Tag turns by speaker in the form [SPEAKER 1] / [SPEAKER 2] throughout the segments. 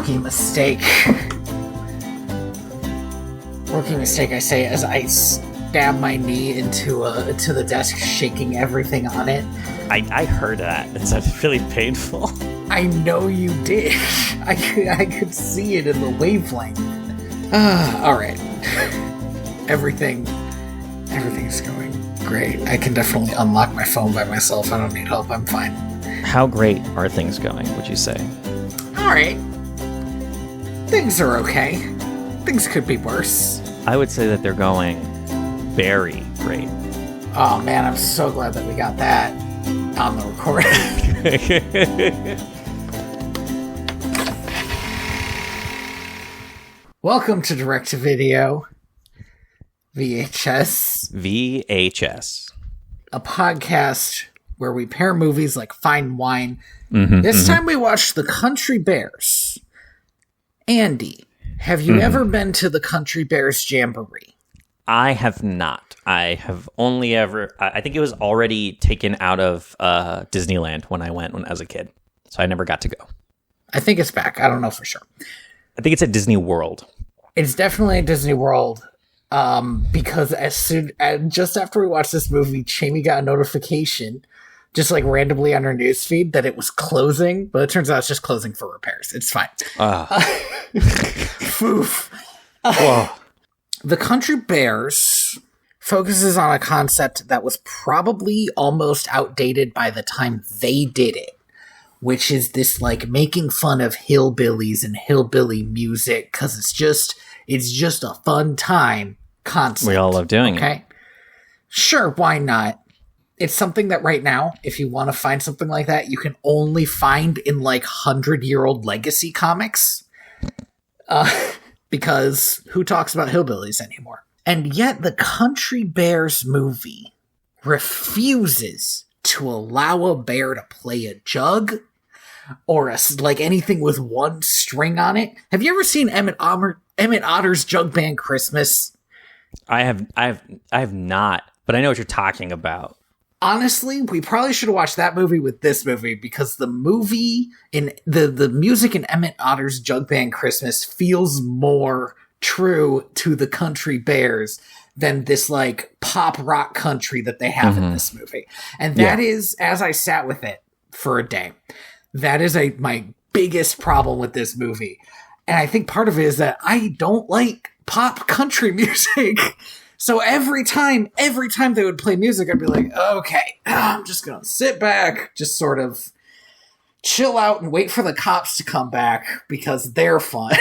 [SPEAKER 1] Rookie mistake. Rookie mistake, I say, as I stab my knee into the desk, shaking everything on it.
[SPEAKER 2] I heard that. It's really painful.
[SPEAKER 1] I know you did. I could see it in the wavelength. All right. Everything's going great. I can definitely unlock my phone by myself. I don't need help. I'm fine.
[SPEAKER 2] How great are things going, would you say?
[SPEAKER 1] All right. Things are okay. Things could be worse.
[SPEAKER 2] I would say that they're going very great.
[SPEAKER 1] Oh, man, I'm so glad that we got that on the recording. Welcome to Direct to Video, VHS. A podcast where we pair movies like fine wine. This time we watched The Country Bears. Andy, have you ever been to the Country Bears Jamboree?
[SPEAKER 2] I have not. I have only ever... I think it was already taken out of Disneyland when I went as a kid. So I never got to go.
[SPEAKER 1] I think it's back. I don't know for sure.
[SPEAKER 2] I think it's at Disney World.
[SPEAKER 1] It's definitely at Disney World. Because just after we watched this movie, Jamie got a notification, just like randomly on her newsfeed, that it was closing. But it turns out it's just closing for repairs. It's fine. Foof. The Country Bears focuses on a concept that was probably almost outdated by the time they did it, which is this like making fun of hillbillies and hillbilly music because it's just a fun time concept.
[SPEAKER 2] We all love doing it.
[SPEAKER 1] Sure, why not? It's something that right now, if you want to find something like that, you can only find in like 100-year-old legacy comics. Because who talks about hillbillies anymore? And yet the Country Bears movie refuses to allow a bear to play a jug or like anything with one string on it. Have you ever seen Emmett Otter's Jug Band Christmas?
[SPEAKER 2] I have not, but I know what you're talking about.
[SPEAKER 1] Honestly, we probably should have watched that movie with this movie because the movie in the music in Emmett Otter's Jug Band Christmas feels more true to the Country Bears than this like pop rock country that they have in this movie. And that is, as I sat with it for a day, that is my biggest problem with this movie. And I think part of it is that I don't like pop country music. So every time they would play music, I'd be like, okay, I'm just going to sit back, just sort of chill out and wait for the cops to come back because they're fun.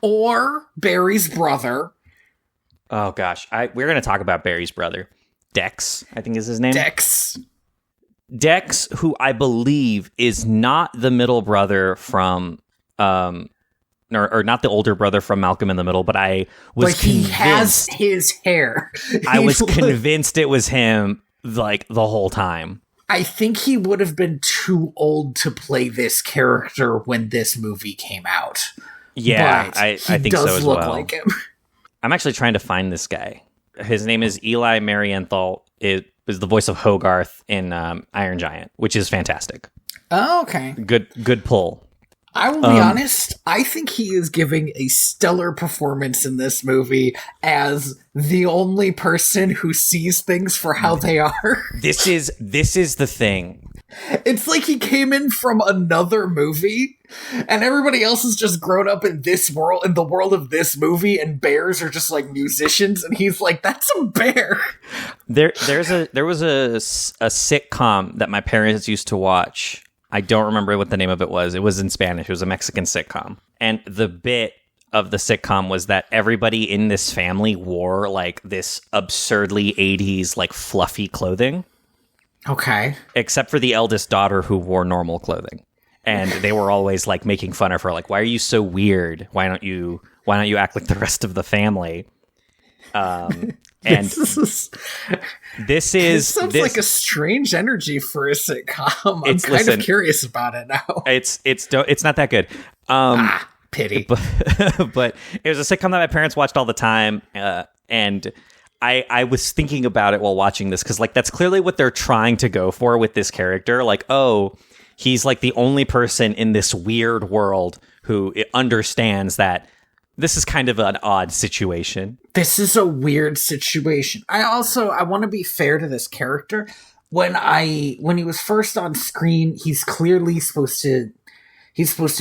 [SPEAKER 1] Or Barry's brother.
[SPEAKER 2] Oh, gosh. We're going to talk about Barry's brother. Dex, I think is his name. Dex, who I believe is not the middle brother from... or not the older brother from Malcolm in the Middle, but I was convinced...
[SPEAKER 1] he has his hair.
[SPEAKER 2] I was convinced it was him, like, the whole time.
[SPEAKER 1] I think he would have been too old to play this character when this movie came out.
[SPEAKER 2] Yeah, I think so as well. He does look
[SPEAKER 1] like him.
[SPEAKER 2] I'm actually trying to find this guy. His name is Eli Marienthal. It is the voice of Hogarth in Iron Giant, which is fantastic.
[SPEAKER 1] Oh, okay.
[SPEAKER 2] Good pull.
[SPEAKER 1] I will be honest, I think he is giving a stellar performance in this movie as the only person who sees things for how they are.
[SPEAKER 2] This is the thing.
[SPEAKER 1] It's like he came in from another movie, and everybody else has just grown up in this world, in the world of this movie, and bears are just like musicians, and he's like, that's a bear.
[SPEAKER 2] There was a sitcom that my parents used to watch. I don't remember what the name of it was. It was in Spanish. It was a Mexican sitcom. And the bit of the sitcom was that everybody in this family wore like this absurdly 80s like fluffy clothing.
[SPEAKER 1] Okay.
[SPEAKER 2] Except for the eldest daughter who wore normal clothing. And they were always like making fun of her like, why are you so weird? Why don't you act like the rest of the family? And this sounds
[SPEAKER 1] like a strange energy for a sitcom. I'm kind of curious about it now.
[SPEAKER 2] It's not that good.
[SPEAKER 1] Pity.
[SPEAKER 2] But it was a sitcom that my parents watched all the time, and I was thinking about it while watching this because like that's clearly what they're trying to go for with this character. Like, oh, he's like the only person in this weird world who understands that this is kind of an odd situation.
[SPEAKER 1] This is a weird situation. I want to be fair to this character. When he was first on screen, he's clearly supposed to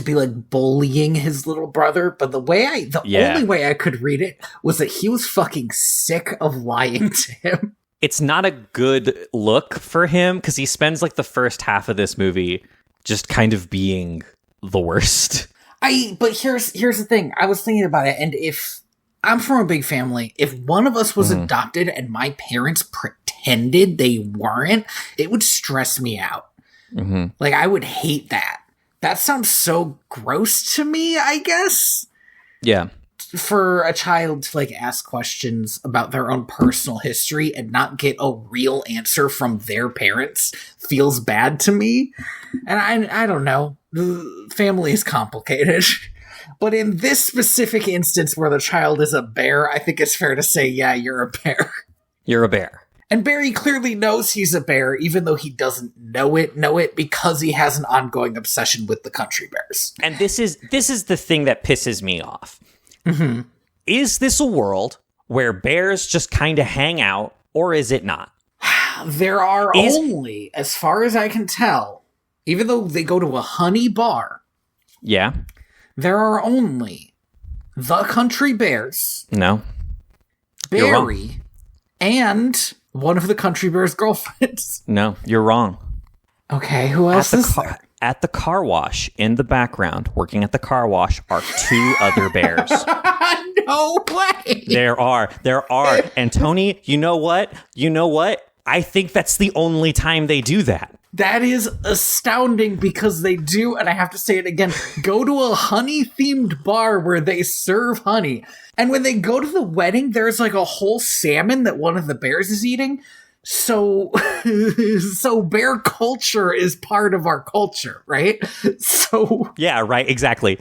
[SPEAKER 1] be like bullying his little brother, but the only way I could read it was that he was fucking sick of lying to him.
[SPEAKER 2] It's not a good look for him because he spends like the first half of this movie just kind of being the worst.
[SPEAKER 1] But here's the thing. I was thinking about it, and if I'm from a big family, if one of us was adopted and my parents pretended they weren't, it would stress me out. Mm-hmm. Like, I would hate that. That sounds so gross to me, I guess.
[SPEAKER 2] Yeah.
[SPEAKER 1] For a child to like ask questions about their own personal history and not get a real answer from their parents feels bad to me. And I don't know. Family is complicated. But in this specific instance where the child is a bear, I think it's fair to say, yeah, you're a bear.
[SPEAKER 2] You're a bear.
[SPEAKER 1] And Barry clearly knows he's a bear, even though he doesn't know it because he has an ongoing obsession with the country bears.
[SPEAKER 2] And this is the thing that pisses me off. Mm-hmm. Is this a world where bears just kind of hang out, or is it not?
[SPEAKER 1] There are only, as far as I can tell, even though they go to a honey bar,
[SPEAKER 2] yeah,
[SPEAKER 1] there are only the country bears.
[SPEAKER 2] No.
[SPEAKER 1] Barry and one of the country bears' girlfriends.
[SPEAKER 2] No, you're wrong.
[SPEAKER 1] Okay, who else is there?
[SPEAKER 2] At the car wash, in the background, working at the car wash, are two other bears.
[SPEAKER 1] No way!
[SPEAKER 2] There are. And Tony, you know what? I think that's the only time they do that.
[SPEAKER 1] That is astounding because they do, and I have to say it again, go to a honey-themed bar where they serve honey. And when they go to the wedding, there's like a whole salmon that one of the bears is eating. So bear culture is part of our culture, right? So
[SPEAKER 2] yeah, right, exactly.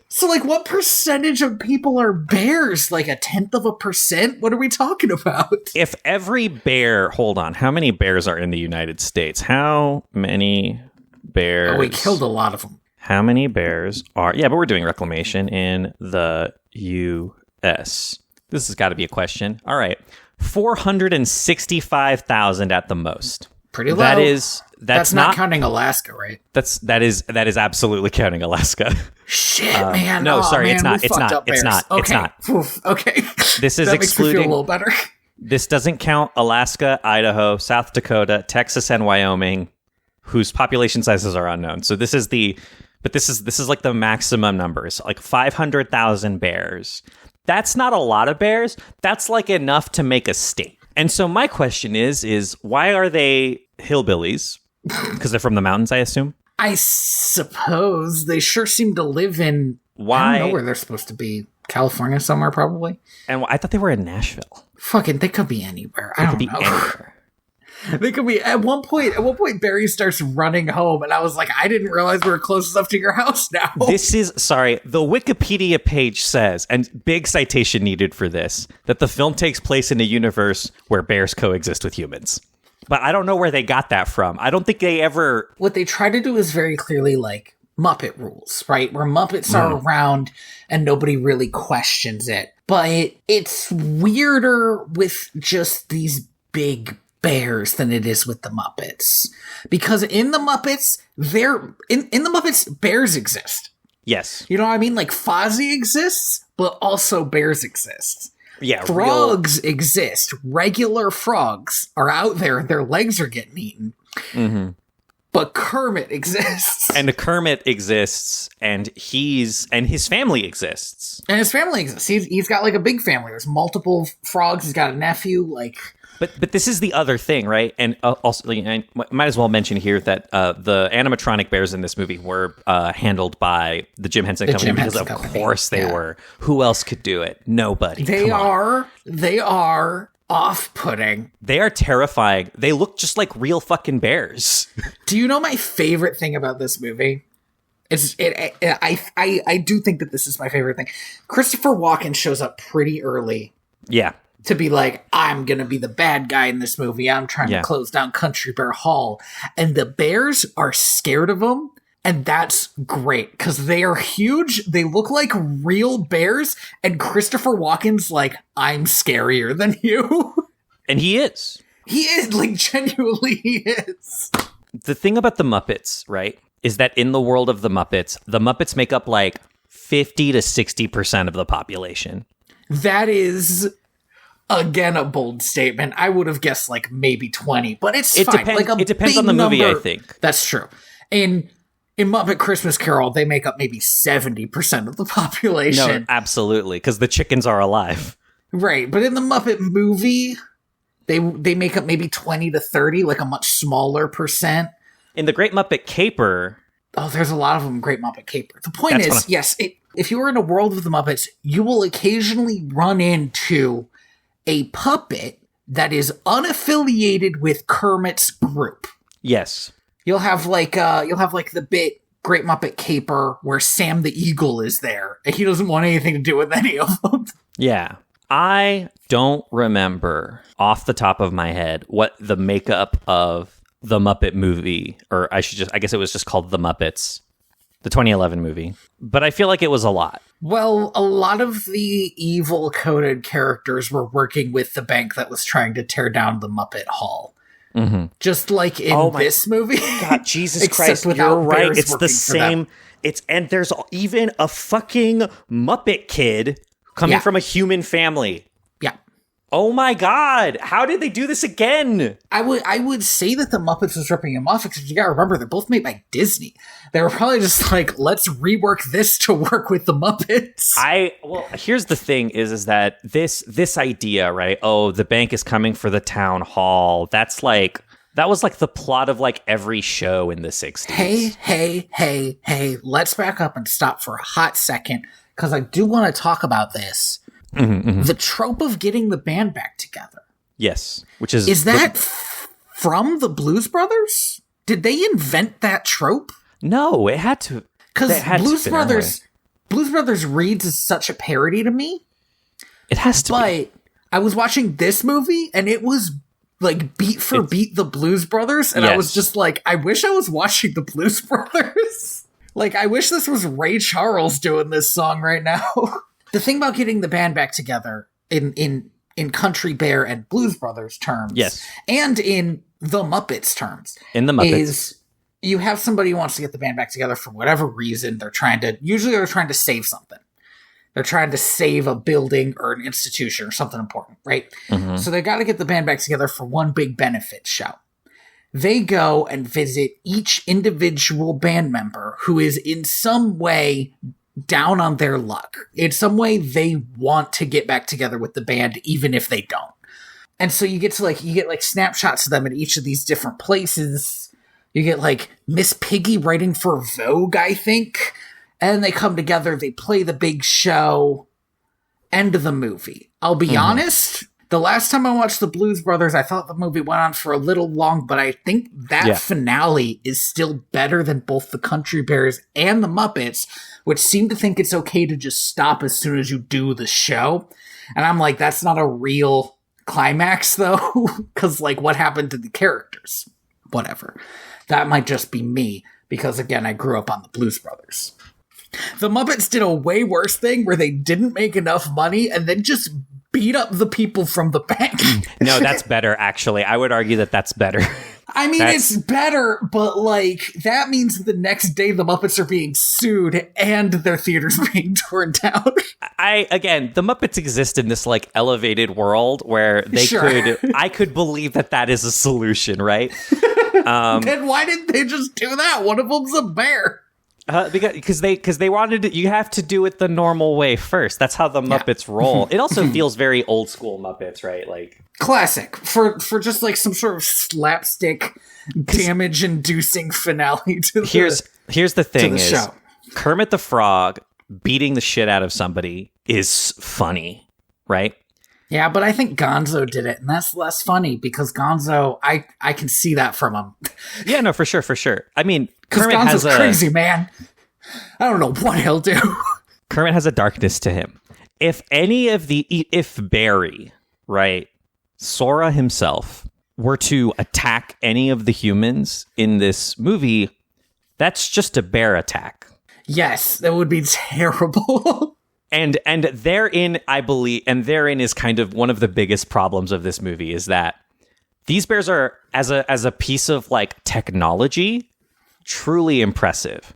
[SPEAKER 1] So like what percentage of people are bears? Like 0.1%? What are we talking about?
[SPEAKER 2] If every bear, hold on, how many bears are in the United States? How many bears?
[SPEAKER 1] Oh, we killed a lot of them.
[SPEAKER 2] How many bears are, yeah, but we're doing reclamation in the U.S. This has got to be a question. All right. 465,000 at the most.
[SPEAKER 1] Pretty low.
[SPEAKER 2] That's
[SPEAKER 1] not counting Alaska, right?
[SPEAKER 2] That is absolutely counting Alaska.
[SPEAKER 1] Shit, man.
[SPEAKER 2] No, sorry,
[SPEAKER 1] man,
[SPEAKER 2] it's not. It's not.
[SPEAKER 1] Okay.
[SPEAKER 2] It's not.
[SPEAKER 1] Oof, okay.
[SPEAKER 2] This is
[SPEAKER 1] that
[SPEAKER 2] excluding.
[SPEAKER 1] Makes me feel a little better.
[SPEAKER 2] This doesn't count Alaska, Idaho, South Dakota, Texas, and Wyoming, whose population sizes are unknown. So this is like the maximum numbers, like 500,000 bears. That's not a lot of bears. That's like enough to make a state. And so my question is why are they hillbillies? Because they're from the mountains, I assume?
[SPEAKER 1] I suppose. They sure seem to live in... I don't know where they're supposed to be. California somewhere, probably.
[SPEAKER 2] And I thought they were in Nashville.
[SPEAKER 1] Fucking, they could be anywhere. I don't know. Anywhere. They could be at one point. Barry starts running home, and I was like, I didn't realize we were close enough to your house now.
[SPEAKER 2] The Wikipedia page says, and big citation needed for this, that the film takes place in a universe where bears coexist with humans. But I don't know where they got that from. I don't think they ever.
[SPEAKER 1] What they try to do is very clearly like Muppet rules, right? Where Muppets are around and nobody really questions it. But it's weirder with just these big bears than it is with the Muppets, because in the Muppets bears exist.
[SPEAKER 2] Yes,
[SPEAKER 1] you know what I mean. Like Fozzie exists, but also bears exist.
[SPEAKER 2] Yeah,
[SPEAKER 1] frogs exist. Regular frogs are out there. Their legs are getting eaten. Mm-hmm. But Kermit exists.
[SPEAKER 2] And Kermit exists, and his family exists.
[SPEAKER 1] And his family exists. He's got like a big family. There's multiple frogs. He's got a nephew. Like.
[SPEAKER 2] But this is the other thing, right? And also, I might as well mention here that the animatronic bears in this movie were handled by the Jim Henson Company, because of course they were. Who else could do it? Nobody. They
[SPEAKER 1] are off-putting.
[SPEAKER 2] They are terrifying. They look just like real fucking bears.
[SPEAKER 1] Do you know my favorite thing about this movie? I do think that this is my favorite thing. Christopher Walken shows up pretty early.
[SPEAKER 2] Yeah.
[SPEAKER 1] To be like, I'm going to be the bad guy in this movie. I'm trying to close down Country Bear Hall. And the bears are scared of him And that's great because they are huge. They look like real bears. And Christopher Walken's like, I'm scarier than you.
[SPEAKER 2] And he is.
[SPEAKER 1] He is, like, genuinely he is.
[SPEAKER 2] The thing about the Muppets, right, is that in the world of the Muppets make up like 50 to 60% of the population.
[SPEAKER 1] That is, again, a bold statement. I would have guessed like maybe 20, but it's fine.
[SPEAKER 2] It depends on the movie,
[SPEAKER 1] number,
[SPEAKER 2] I think.
[SPEAKER 1] That's true. In Muppet Christmas Carol, they make up maybe 70% of the population.
[SPEAKER 2] No, absolutely, because the chickens are alive.
[SPEAKER 1] Right, but in the Muppet movie, they make up maybe 20 to 30, like a much smaller percent.
[SPEAKER 2] In the Great Muppet Caper...
[SPEAKER 1] Oh, there's a lot of them in Great Muppet Caper. The point is, yes, if you are in a world of the Muppets, you will occasionally run into a puppet that is unaffiliated with Kermit's group.
[SPEAKER 2] Yes.
[SPEAKER 1] You'll have like the bit Great Muppet Caper where Sam the Eagle is there, and he doesn't want anything to do with any of them.
[SPEAKER 2] Yeah. I don't remember off the top of my head what the makeup of the Muppet movie, or I guess it was just called The Muppets, the 2011 movie. But I feel like it was a lot. Well,
[SPEAKER 1] a lot of the evil coded characters were working with the bank that was trying to tear down the Muppet Hall.
[SPEAKER 2] Mm-hmm.
[SPEAKER 1] Just like in this movie.
[SPEAKER 2] God, Jesus Christ, you're right. It's the same. And there's even a fucking Muppet kid coming from a human family.
[SPEAKER 1] Yeah.
[SPEAKER 2] Oh my God. How did they do this again?
[SPEAKER 1] I would say that the Muppets was ripping him off because you gotta remember they're both made by Disney. They were probably just like, let's rework this to work with the Muppets.
[SPEAKER 2] Well, here's the thing is that this idea, right? Oh, the bank is coming for the town hall. That was like the plot of like every show in the 60s.
[SPEAKER 1] Hey, let's back up and stop for a hot second because I do want to talk about this. The trope of getting the band back together.
[SPEAKER 2] Yes, which is...
[SPEAKER 1] Is that from the Blues Brothers? Did they invent that trope?
[SPEAKER 2] No, it had to...
[SPEAKER 1] Because Blues Brothers reads as such a parody to me.
[SPEAKER 2] It has to be.
[SPEAKER 1] But I was watching this movie, and it was like beat for beat the Blues Brothers, and I was just like, I wish I was watching the Blues Brothers. Like, I wish this was Ray Charles doing this song right now. The thing about getting the band back together in Country Bear and Blues Brothers terms, and in the Muppets terms, is you have somebody who wants to get the band back together for whatever reason. They're trying to save something. They're trying to save a building or an institution or something important, right? Mm-hmm. So they got to get the band back together for one big benefit show. They go and visit each individual band member who is in some way down on their luck. In some way, they want to get back together with the band, even if they don't. And so you get snapshots of them at each of these different places. You get like Miss Piggy writing for Vogue, I think. And they come together, they play the big show, end of the movie. I'll be honest, the last time I watched the Blues Brothers, I thought the movie went on for a little long, but I think that finale is still better than both the Country Bears and the Muppets, which seem to think it's okay to just stop as soon as you do the show. And I'm like, that's not a real climax, though, because, like, what happened to the characters? Whatever. That might just be me, because, again, I grew up on the Blues Brothers. The Muppets did a way worse thing where they didn't make enough money and then just beat up the people from the bank.
[SPEAKER 2] No, that's better, actually. I would argue that that's better.
[SPEAKER 1] I mean, it's better, but, like, that means the next day the Muppets are being sued and their theater's being torn down.
[SPEAKER 2] Again, the Muppets exist in this, like, elevated world where they I could believe that is a solution, right?
[SPEAKER 1] Then why didn't they just do that? One of them's a bear.
[SPEAKER 2] Because they wanted it, you have to do it the normal way first. That's how the Muppets roll. It also feels very old school Muppets, right? Like
[SPEAKER 1] classic for just like some sort of slapstick damage inducing finale to the
[SPEAKER 2] here's the thing is
[SPEAKER 1] show.
[SPEAKER 2] Kermit the Frog beating the shit out of somebody is funny, right?
[SPEAKER 1] Yeah, but I think Gonzo did it, and that's less funny because Gonzo, I can see that from him.
[SPEAKER 2] Yeah, no, for sure. I mean,
[SPEAKER 1] Kermit Gonzo's crazy, man. I don't know what he'll do.
[SPEAKER 2] Kermit has a darkness to him. If Barry, right, Sora himself, were to attack any of the humans in this movie, That's just a bear attack.
[SPEAKER 1] Yes, that would be terrible.
[SPEAKER 2] And therein, I believe, and therein is kind of one of the biggest problems of this movie is that these bears are, as a piece of like technology, truly impressive.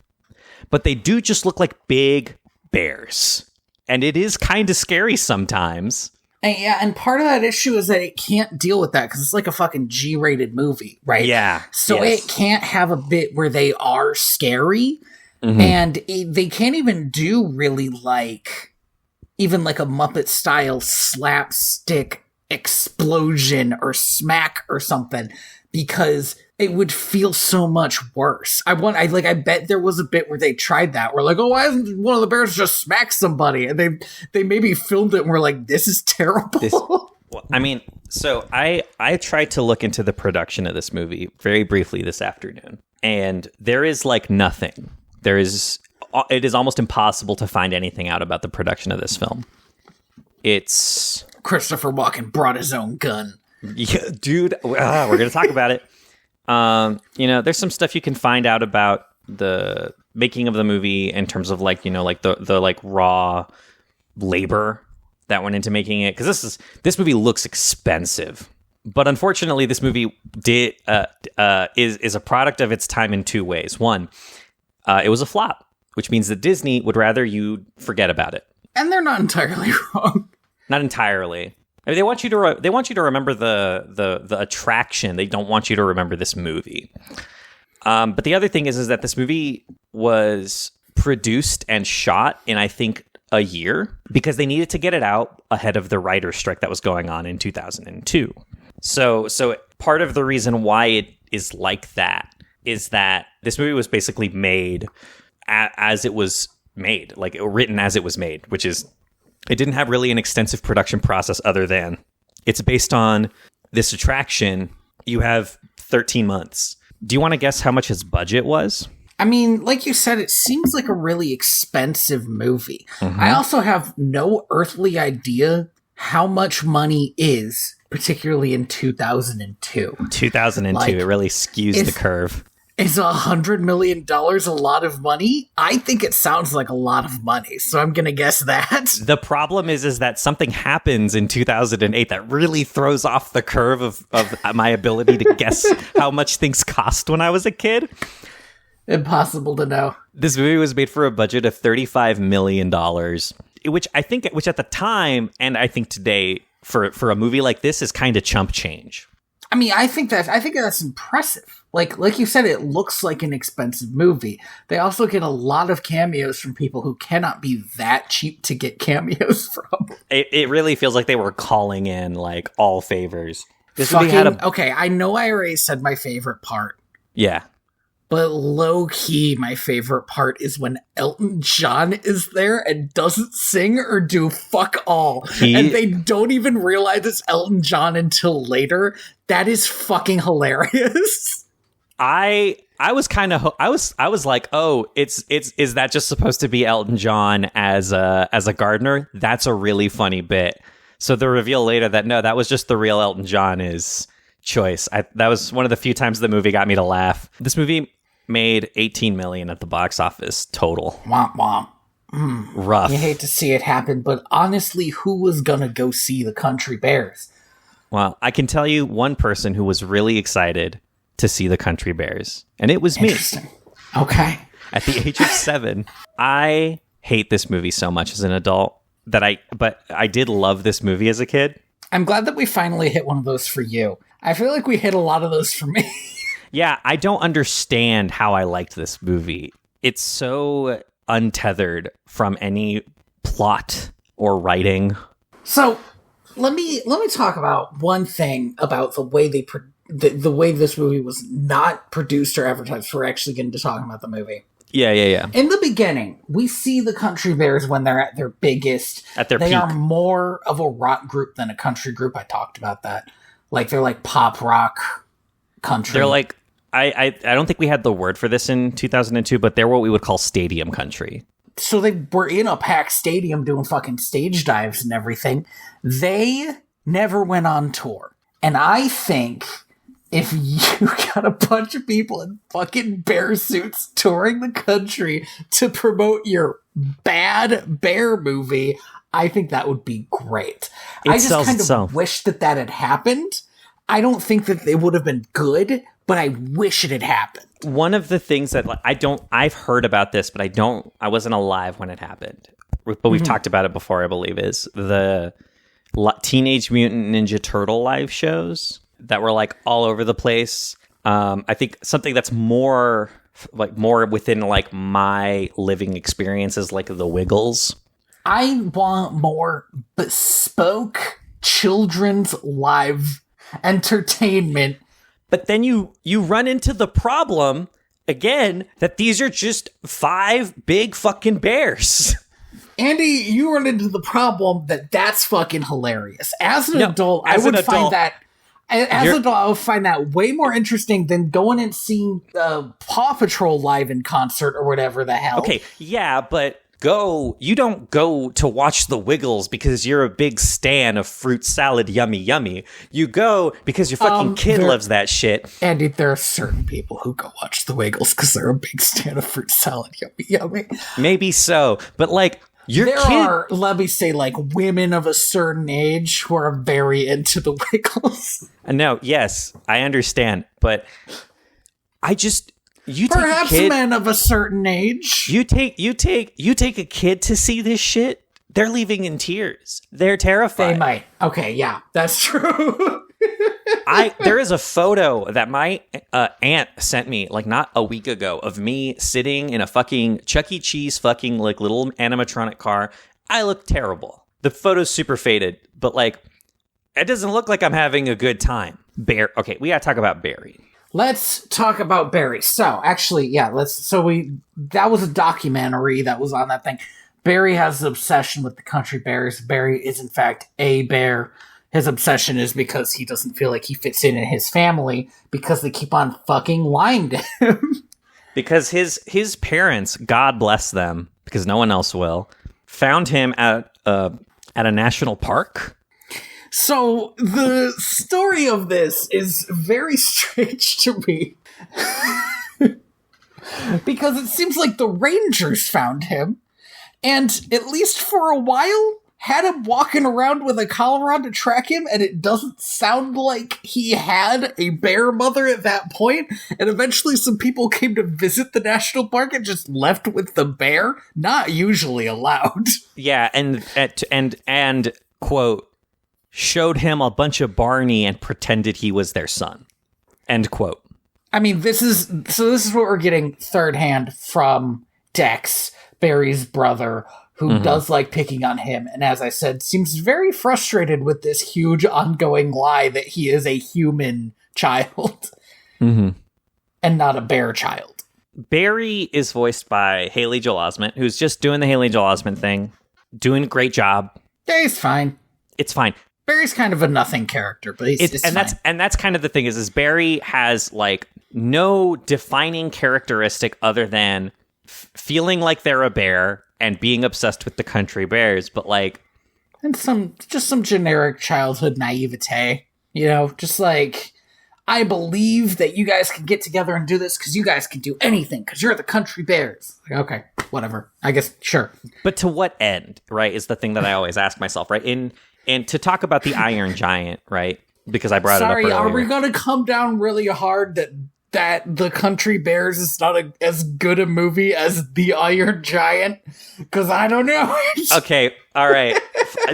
[SPEAKER 2] But they do just look like big bears. And it is kind of scary sometimes.
[SPEAKER 1] And part of that issue is that it can't deal with that because it's like a fucking G-rated movie, right?
[SPEAKER 2] Yeah.
[SPEAKER 1] So
[SPEAKER 2] yes.
[SPEAKER 1] it can't have a bit where they are scary. Mm-hmm. And they can't even do really even like a Muppet-style slapstick explosion or smack or something because it would feel so much worse. I bet there was a bit where they tried that. We're like, oh, why doesn't one of the bears just smack somebody? And they maybe filmed it and we're like, this is terrible.
[SPEAKER 2] So I tried to look into the production of this movie very briefly this afternoon, and there is like nothing. It is almost impossible to find anything out about the production of this film. It's
[SPEAKER 1] Christopher Walken brought his own gun.
[SPEAKER 2] Yeah, dude, we're going to talk about it. There's some stuff you can find out about the making of the movie in terms of the like raw labor that went into making it. Because this movie looks expensive, but unfortunately, this movie is a product of its time in two ways. One, it was a flop, which means that Disney would rather you forget about it.
[SPEAKER 1] And they're not entirely wrong.
[SPEAKER 2] Not entirely. I mean, they want you to remember the attraction. They don't want you to remember this movie. But the other thing is that this movie was produced and shot in, I think, a year because they needed to get it out ahead of the writer's strike that was going on in 2002. So part of the reason why it is like that is that this movie was basically made as it was made, like written as it was made, which is it didn't have really an extensive production process other than it's based on this attraction. You have 13 months. Do you want to guess how much his budget was?
[SPEAKER 1] I mean, like you said, it seems like a really expensive movie. Mm-hmm. I also have no earthly idea how much money is, particularly in 2002.
[SPEAKER 2] 2002, it really skews the curve.
[SPEAKER 1] Is $100 million a lot of money? I think it sounds like a lot of money, so I'm going to guess that.
[SPEAKER 2] The problem is that something happens in 2008 that really throws off the curve of my ability to guess how much things cost when I was a kid.
[SPEAKER 1] Impossible to know.
[SPEAKER 2] This movie was made for a budget of $35 million, which at the time, and I think today, for a movie like this is kind of chump change.
[SPEAKER 1] I mean, I think that's impressive. Like you said, it looks like an expensive movie. They also get a lot of cameos from people who cannot be that cheap to get cameos from.
[SPEAKER 2] It really feels like they were calling in like all favors.
[SPEAKER 1] Okay, I know I already said my favorite part.
[SPEAKER 2] Yeah.
[SPEAKER 1] But low-key, my favorite part is when Elton John is there and doesn't sing or do fuck all. And they don't even realize it's Elton John until later. That is fucking hilarious.
[SPEAKER 2] I was like, oh, is that just supposed to be Elton John as a gardener? That's a really funny bit. So the reveal later that no, that was just the real Elton John is choice. That was one of the few times the movie got me to laugh. This movie made $18 million at the box office total.
[SPEAKER 1] Womp womp.
[SPEAKER 2] Rough.
[SPEAKER 1] You hate to see it happen, but honestly, who was gonna go see the Country Bears?
[SPEAKER 2] Well, I can tell you one person who was really excited to see the Country Bears, and it was me.
[SPEAKER 1] Okay.
[SPEAKER 2] At the age of 7, I hate this movie so much as an adult but I did love this movie as a kid.
[SPEAKER 1] I'm glad that we finally hit one of those for you. I feel like we hit a lot of those for me.
[SPEAKER 2] Yeah, I don't understand how I liked this movie. It's so untethered from any plot or writing.
[SPEAKER 1] So let me talk about one thing about the way the way this movie was not produced or advertised. We're actually getting to talking about the movie.
[SPEAKER 2] Yeah.
[SPEAKER 1] In the beginning, we see the Country Bears when they're at their biggest.
[SPEAKER 2] At their
[SPEAKER 1] peak. They are more of a rock group than a country group. I talked about that. Like, they're like pop rock country.
[SPEAKER 2] They're like, I don't think we had the word for this in 2002, but they're what we would call stadium country.
[SPEAKER 1] So they were in a packed stadium doing fucking stage dives and everything. They never went on tour. And I think if you got a bunch of people in fucking bear suits touring the country to promote your bad bear movie, I think that would be great. I just kind of wish that had happened. I don't think that they would have been good, but I wish it had happened. One
[SPEAKER 2] of the things that I've heard about this, but I wasn't alive when it happened. But we've talked about it before, I believe, is the Teenage Mutant Ninja Turtle live shows that were like all over the place. I think something that's more within like my living experience is like the Wiggles.
[SPEAKER 1] I want more bespoke children's live entertainment.
[SPEAKER 2] But then you run into the problem again that these are just 5 big fucking bears.
[SPEAKER 1] Andy, you run into the problem that's fucking hilarious. As an adult, I would find that way more interesting than going and seeing Paw Patrol live in concert or whatever the hell.
[SPEAKER 2] Okay, yeah, but you don't go to watch the Wiggles because you're a big stan of fruit salad yummy yummy. You go because your fucking kid loves that shit.
[SPEAKER 1] Andy, there are certain people who go watch the Wiggles because they're a big stan of fruit salad yummy yummy.
[SPEAKER 2] Maybe so, but like there
[SPEAKER 1] are, let me say, like women of a certain age who are very into the Wiggles.
[SPEAKER 2] No, yes, I understand, but
[SPEAKER 1] perhaps men of a certain age.
[SPEAKER 2] You take a kid to see this shit, they're leaving in tears. They're terrified.
[SPEAKER 1] They might. Okay, yeah, that's true.
[SPEAKER 2] There is a photo that my aunt sent me like not a week ago of me sitting in a fucking Chuck E. Cheese fucking like little animatronic car. I look terrible. The photo's super faded, but like it doesn't look like I'm having a good time. Okay, we gotta talk about Barry.
[SPEAKER 1] Let's talk about Barry. So, actually, yeah, that was a documentary that was on that thing. Barry has an obsession with the country bears. Barry is, in fact, a bear. His obsession is because he doesn't feel like he fits in his family because they keep on fucking lying to him.
[SPEAKER 2] Because his parents, God bless them, because no one else will, found him at a national park.
[SPEAKER 1] So, the story of this is very strange to me. Because it seems like the Rangers found him, and at least for a while, had him walking around with a collar on to track him, and it doesn't sound like he had a bear mother at that point, and eventually some people came to visit the national park and just left with the bear. Not usually allowed.
[SPEAKER 2] Yeah, and quote, showed him a bunch of Barney and pretended he was their son. End quote.
[SPEAKER 1] I mean, this is what we're getting third hand from Dex, Barry's brother, who does like picking on him. And as I said, seems very frustrated with this huge ongoing lie that he is a human child and not a bear child.
[SPEAKER 2] Barry is voiced by Haley Joel Osment, who's just doing the Haley Joel Osment thing, doing a great job.
[SPEAKER 1] Yeah, he's fine.
[SPEAKER 2] It's fine.
[SPEAKER 1] Barry's kind of a nothing character, but it's fine.
[SPEAKER 2] That's kind of the thing is Barry has like no defining characteristic other than feeling like they're a bear and being obsessed with the country bears, but like,
[SPEAKER 1] and some generic childhood naivete, just like, I believe that you guys can get together and do this because you guys can do anything because you're the country bears. Like, okay, whatever. I guess, sure.
[SPEAKER 2] But to what end, right, is the thing that I always ask myself, right? And to talk about the Iron Giant, right? Because I brought it up earlier.
[SPEAKER 1] Are we going to come down really hard that the Country Bears is not as good a movie as the Iron Giant? Because I don't know.
[SPEAKER 2] Okay, all right.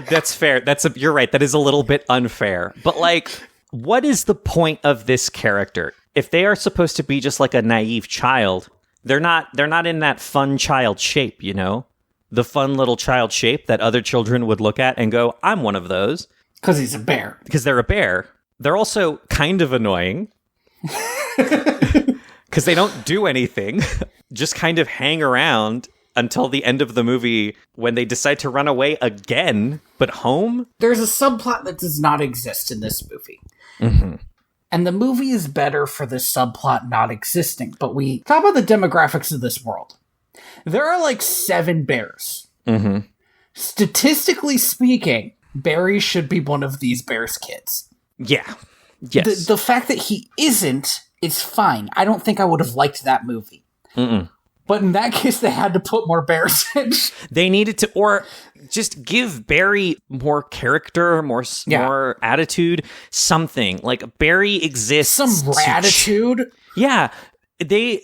[SPEAKER 2] That's fair. You're right. That is a little bit unfair. But like, what is the point of this character? If they are supposed to be just like a naive child, they're not in that fun child shape, the fun little child shape that other children would look at and go, I'm one of those.
[SPEAKER 1] Because he's a bear.
[SPEAKER 2] Because they're a bear. They're also kind of annoying. Because they don't do anything. Just kind of hang around until the end of the movie when they decide to run away again, but home.
[SPEAKER 1] There's a subplot that does not exist in this movie. And the movie is better for this subplot not existing. But we talk about the demographics of this world. There are like 7 bears. Statistically speaking, Barry should be one of these bears' kids.
[SPEAKER 2] Yeah. Yes.
[SPEAKER 1] The fact that he isn't is fine. I don't think I would have liked that movie.
[SPEAKER 2] Mm-mm.
[SPEAKER 1] But in that case, they had to put more bears in.
[SPEAKER 2] They needed to, or just give Barry more character, more attitude, something. Like, Barry exists.
[SPEAKER 1] Some gratitude.
[SPEAKER 2] Yeah. They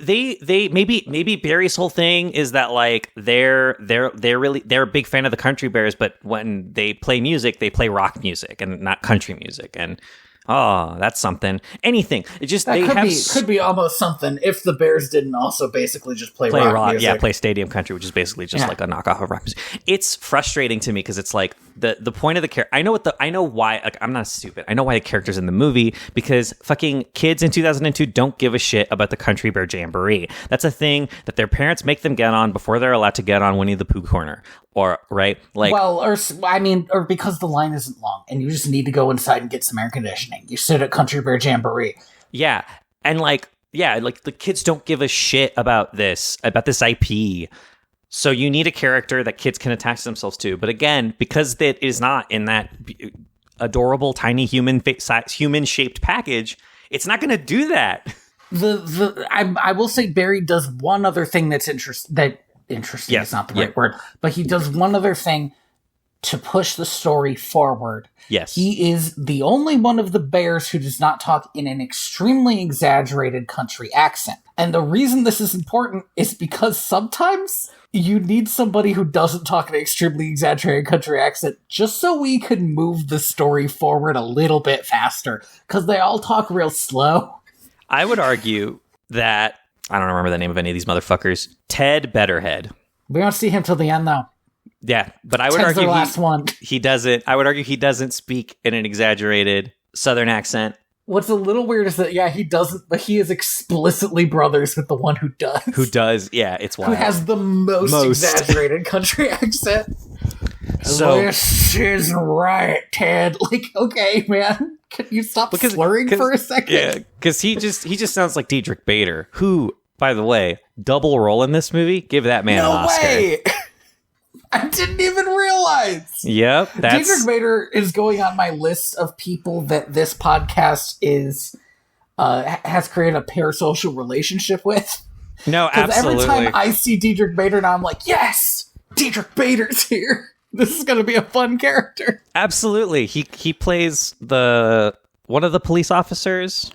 [SPEAKER 2] maybe Barry's whole thing is that, like, they're a big fan of the Country Bears, but when they play music, they play rock music and not country music. And oh, that's something. Anything. It just
[SPEAKER 1] could be almost something if the Bears didn't also basically just play rock music.
[SPEAKER 2] Yeah, play stadium country, which is basically just like a knockoff of rock music. It's frustrating to me because it's like the point of the character. I know why. Like, I'm not stupid. I know why the character's in the movie, because fucking kids in 2002 don't give a shit about the Country Bear Jamboree. That's a thing that their parents make them get on before they're allowed to get on Winnie the Pooh Corner. Or, right? Like,
[SPEAKER 1] well, or because the line isn't long and you just need to go inside and get some air conditioning. You sit at Country Bear Jamboree.
[SPEAKER 2] Yeah. And like the kids don't give a shit about this IP. So you need a character that kids can attach themselves to. But again, because it is not in that adorable, tiny human-shaped package, it's not going to do that.
[SPEAKER 1] I will say Barry does one other thing that's interesting. Interesting is not the right word, but he does one other thing to push the story forward.
[SPEAKER 2] Yes.
[SPEAKER 1] He is the only one of the bears who does not talk in an extremely exaggerated country accent. And the reason this is important is because sometimes you need somebody who doesn't talk in an extremely exaggerated country accent just so we can move the story forward a little bit faster, because they all talk real slow.
[SPEAKER 2] I would argue that I don't remember the name of any of these motherfuckers. Ted Betterhead.
[SPEAKER 1] We don't see him till the end, though.
[SPEAKER 2] Yeah, but I would
[SPEAKER 1] Ted's
[SPEAKER 2] argue
[SPEAKER 1] the last one.
[SPEAKER 2] He doesn't. I would argue he doesn't speak in an exaggerated Southern accent.
[SPEAKER 1] What's a little weird is that, he doesn't, but he is explicitly brothers with the one who does.
[SPEAKER 2] Who does, yeah, it's wild.
[SPEAKER 1] Who has the most exaggerated country accent. So, this is right, Ted. Like, okay, man. Can you stop slurring for a second?
[SPEAKER 2] Yeah, because he just sounds like Diedrich Bader, who, by the way, double role in this movie. Give that man an Oscar. No way!
[SPEAKER 1] I didn't even realize.
[SPEAKER 2] Yep,
[SPEAKER 1] Diedrich Bader is going on my list of people that this podcast has created a parasocial relationship with.
[SPEAKER 2] No, absolutely.
[SPEAKER 1] Every time I see Diedrich Bader now, I'm like, yes, Diedrich Bader's here. This is going to be a fun character.
[SPEAKER 2] Absolutely. He plays one of the police officers.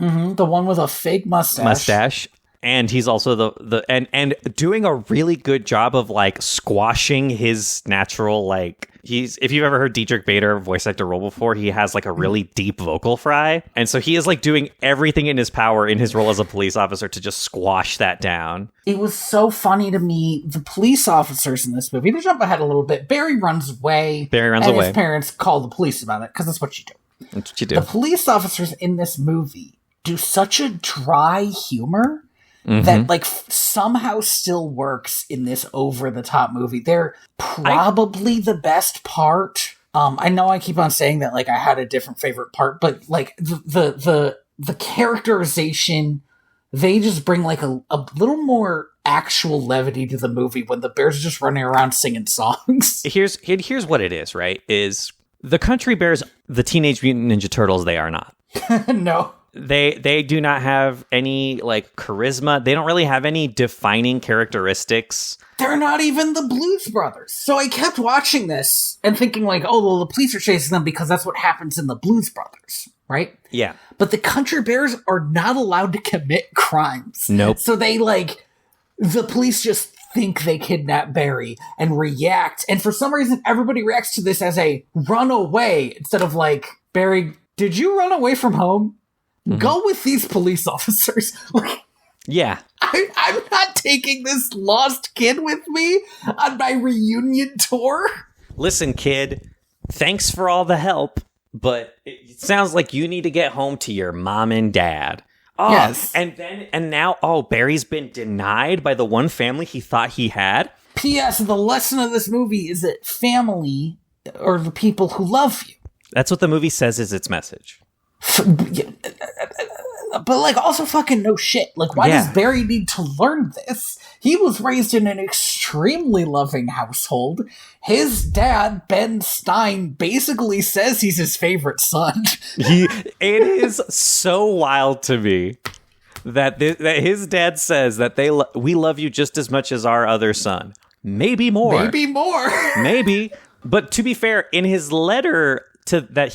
[SPEAKER 1] Mm-hmm, the one with a fake mustache.
[SPEAKER 2] And he's also and doing a really good job of like squashing his natural, like, if you've ever heard Diedrich Bader voice actor role before, he has like a really deep vocal fry. And so he is like doing everything in his power in his role as a police officer to just squash that down.
[SPEAKER 1] It was so funny to me. The police officers in this movie, to jump ahead a little bit, Barry runs away. His parents call the police about it, because that's what you do.
[SPEAKER 2] That's what you do.
[SPEAKER 1] The police officers in this movie do such a dry humor that like somehow still works in this over-the-top movie. They're probably the best part. I know I keep on saying that like I had a different favorite part, but like the characterization, they just bring like a little more actual levity to the movie when the bears are just running around singing songs.
[SPEAKER 2] Here's what it is, right? Is the Country Bears the Teenage Mutant Ninja Turtles? They are not.
[SPEAKER 1] No.
[SPEAKER 2] They do not have any like charisma. They don't really have any defining characteristics.
[SPEAKER 1] They're not even the Blues Brothers. So I kept watching this and thinking like, oh, well, the police are chasing them because that's what happens in the Blues Brothers, right?
[SPEAKER 2] Yeah.
[SPEAKER 1] But the Country Bears are not allowed to commit crimes.
[SPEAKER 2] Nope.
[SPEAKER 1] So they the police just think they kidnap Barry and react. And for some reason, everybody reacts to this as a runaway instead of like, Barry, did you run away from home? Mm-hmm. Go with these police officers.
[SPEAKER 2] Yeah.
[SPEAKER 1] I'm not taking this lost kid with me on my reunion tour.
[SPEAKER 2] Listen, kid, thanks for all the help, but it sounds like you need to get home to your mom and dad. Oh,
[SPEAKER 1] yes.
[SPEAKER 2] And now, Barry's been denied by the one family he thought he had.
[SPEAKER 1] P.S. The lesson of this movie is that family are the people who love you.
[SPEAKER 2] That's what the movie says is its message.
[SPEAKER 1] but like also fucking no shit. Like, why does Barry need to learn this? He was raised in an extremely loving household. His dad, Ben Stein, basically says he's his favorite son.
[SPEAKER 2] It is so wild to me that his dad says that we love you just as much as our other son. Maybe more. Maybe. But to be fair, in his letter that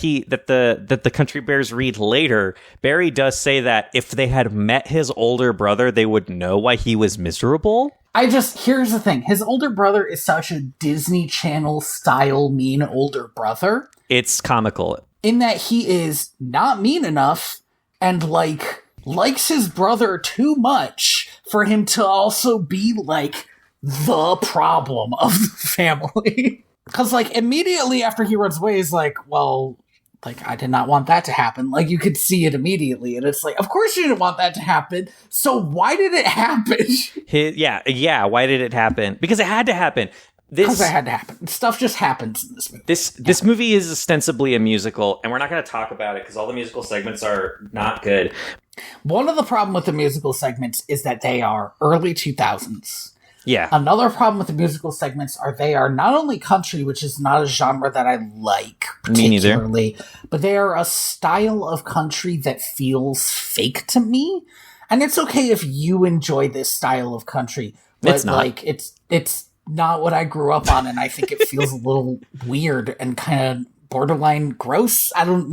[SPEAKER 2] the Country Bears read later, Barry does say that if they had met his older brother, they would know why he was miserable.
[SPEAKER 1] Here's the thing. His older brother is such a Disney Channel style mean older brother.
[SPEAKER 2] It's comical.
[SPEAKER 1] In that he is not mean enough and likes his brother too much for him to also be like the problem of the family. Because, like, immediately after he runs away, he's like, well, like, I did not want that to happen. Like, you could see it immediately. And it's like, of course you didn't want that to happen. So why did it happen?
[SPEAKER 2] Why did it happen? Because it had to happen.
[SPEAKER 1] Because it had to happen. Stuff just happens in this movie.
[SPEAKER 2] This movie is ostensibly a musical, and we're not going to talk about it because all the musical segments are not good.
[SPEAKER 1] One of the problems with the musical segments is that they are early 2000s.
[SPEAKER 2] Yeah.
[SPEAKER 1] Another problem with the musical segments are they are not only country, which is not a genre that I like particularly, but they are a style of country that feels fake to me. And it's okay if you enjoy this style of country, but
[SPEAKER 2] it's not.
[SPEAKER 1] Like it's not what I grew up on, and I think it feels a little weird and kind of borderline gross. I don't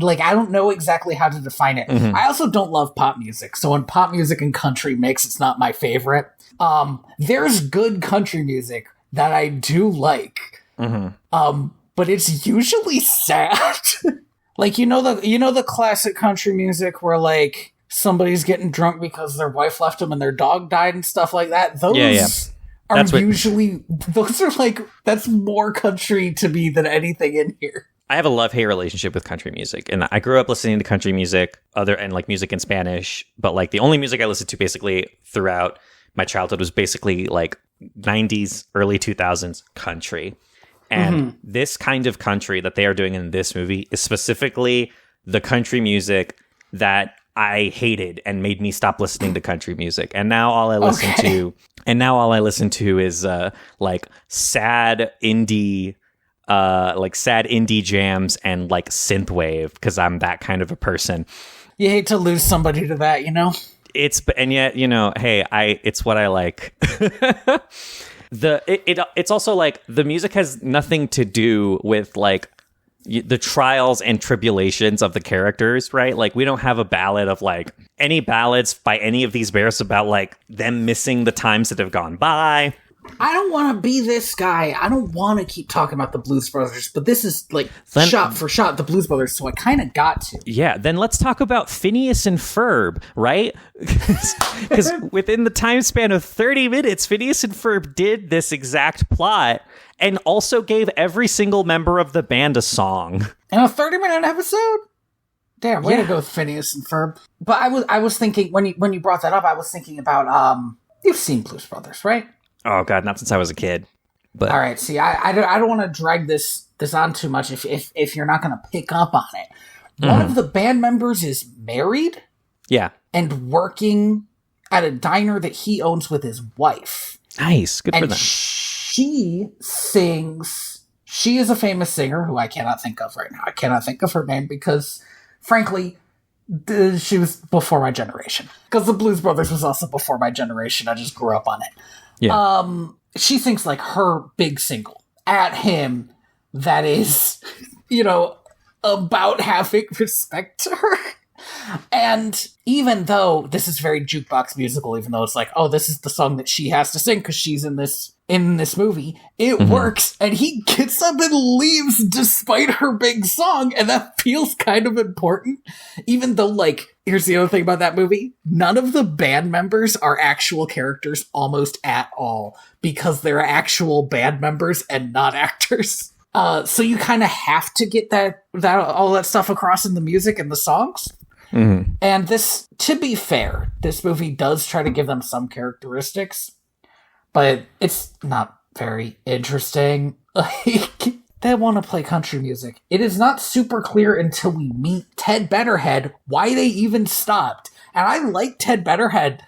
[SPEAKER 1] know exactly how to define it. Mm-hmm. I also don't love pop music, so when pop music and country mix, it's not my favorite. There's good country music that I do like. Mm-hmm. But it's usually sad. Like, you know the classic country music where like somebody's getting drunk because their wife left them and their dog died and stuff like that. Those that's more country to me than anything in here.
[SPEAKER 2] I have a love-hate relationship with country music, and I grew up listening to country music, like music in Spanish, but like the only music I listened to basically throughout my childhood was basically like 90s, early 2000s country. And this kind of country that they are doing in this movie is specifically the country music that I hated and made me stop listening to country music. And now all I listen to is like sad indie jams and like synthwave, because I'm that kind of a person.
[SPEAKER 1] You hate to lose somebody to that, you know?
[SPEAKER 2] And yet, you know, hey, it's what I like. It's also like the music has nothing to do with like the trials and tribulations of the characters, right? Like, we don't have a ballad of like any ballads by any of these bears about like them missing the times that have gone by.
[SPEAKER 1] I don't want to be this guy. I don't want to keep talking about the Blues Brothers, but this is like shot for shot the Blues Brothers, so I kind of got to.
[SPEAKER 2] Yeah, then let's talk about Phineas and Ferb, right? Because within the time span of 30 minutes, Phineas and Ferb did this exact plot and also gave every single member of the band a song.
[SPEAKER 1] In a 30-minute episode? Damn, way to go with Phineas and Ferb. But I was thinking, when you brought that up, I was thinking about, you've seen Blues Brothers, right?
[SPEAKER 2] Oh God, not since I was a kid. But
[SPEAKER 1] all right, see, I don't want to drag this on too much if you're not going to pick up on it. One of the band members is married, and working at a diner that he owns with his wife.
[SPEAKER 2] Nice, good for them.
[SPEAKER 1] She sings. She is a famous singer who I cannot think of right now. I cannot think of her name because, frankly, she was before my generation. Because the Blues Brothers was also before my generation. I just grew up on it. Yeah. She thinks like her big single at him that is, you know, about having respect to her. And even though this is very jukebox musical, even though it's like, oh, this is the song that she has to sing because she's in this movie, it works, and he gets up and leaves despite her big song, and that feels kind of important. Even though, like, here's the other thing about that movie, none of the band members are actual characters almost at all, because they're actual band members and not actors. So you kind of have to get that all that stuff across in the music and the songs. Mm-hmm. And this, to be fair, this movie does try to give them some characteristics, but it's not very interesting. Like, they want to play country music. It is not super clear until we meet Ted Betterhead why they even stopped. And I like Ted Betterhead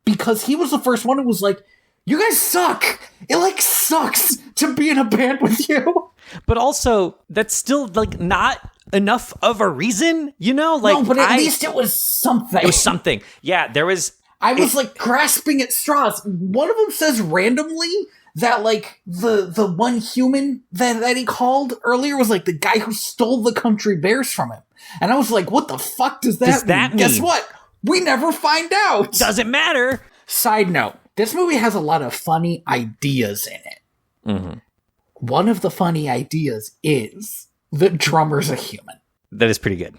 [SPEAKER 1] because he was the first one who was like, you guys suck. It like sucks to be in a band with you.
[SPEAKER 2] But also, that's still like not enough of a reason, you know? Like,
[SPEAKER 1] no, but at least it was something.
[SPEAKER 2] It was something. Yeah, there was.
[SPEAKER 1] I was like grasping at straws. One of them says randomly that like the one human that he called earlier was like the guy who stole the country bears from him. And I was like, what the fuck does that mean? Guess what? We never find out.
[SPEAKER 2] Doesn't matter.
[SPEAKER 1] Side note, this movie has a lot of funny ideas in it.
[SPEAKER 2] Mm-hmm.
[SPEAKER 1] One of the funny ideas is the drummer's a human.
[SPEAKER 2] That is pretty good.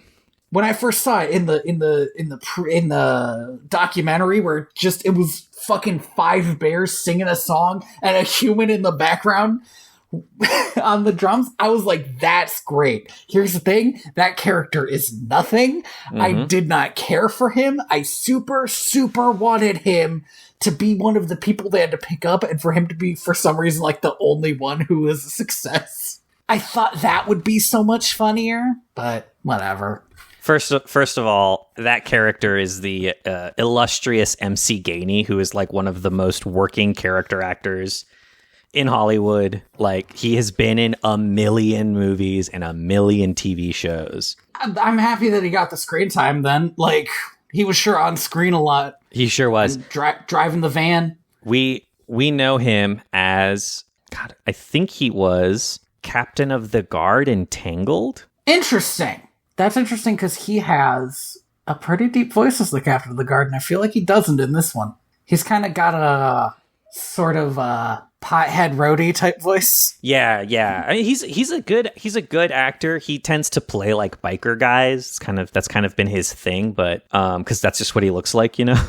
[SPEAKER 1] When I first saw it in the documentary where it was fucking 5 bears singing a song and a human in the background on the drums, I was like, that's great. Here's the thing, that character is nothing. Mm-hmm. I did not care for him. I super wanted him to be one of the people they had to pick up, and for him to be, for some reason, like the only one who was a success. I thought that would be so much funnier, but whatever.
[SPEAKER 2] First of all, that character is the illustrious MC Gainey, who is like one of the most working character actors in Hollywood. Like, he has been in a million movies and a million TV shows.
[SPEAKER 1] I'm happy that he got the screen time then. Like, he was sure on screen a lot.
[SPEAKER 2] He sure was.
[SPEAKER 1] Driving the van.
[SPEAKER 2] We know him as, God, I think he was Captain of the Guard in Tangled.
[SPEAKER 1] Interesting. That's interesting because he has a pretty deep voice as the Captain of the Guard, and I feel like he doesn't in this one. He's kind of got a sort of pothead roadie type voice.
[SPEAKER 2] Yeah. I mean, he's a good actor. He tends to play like biker guys. That's kind of been his thing, but because that's just what he looks like, you know.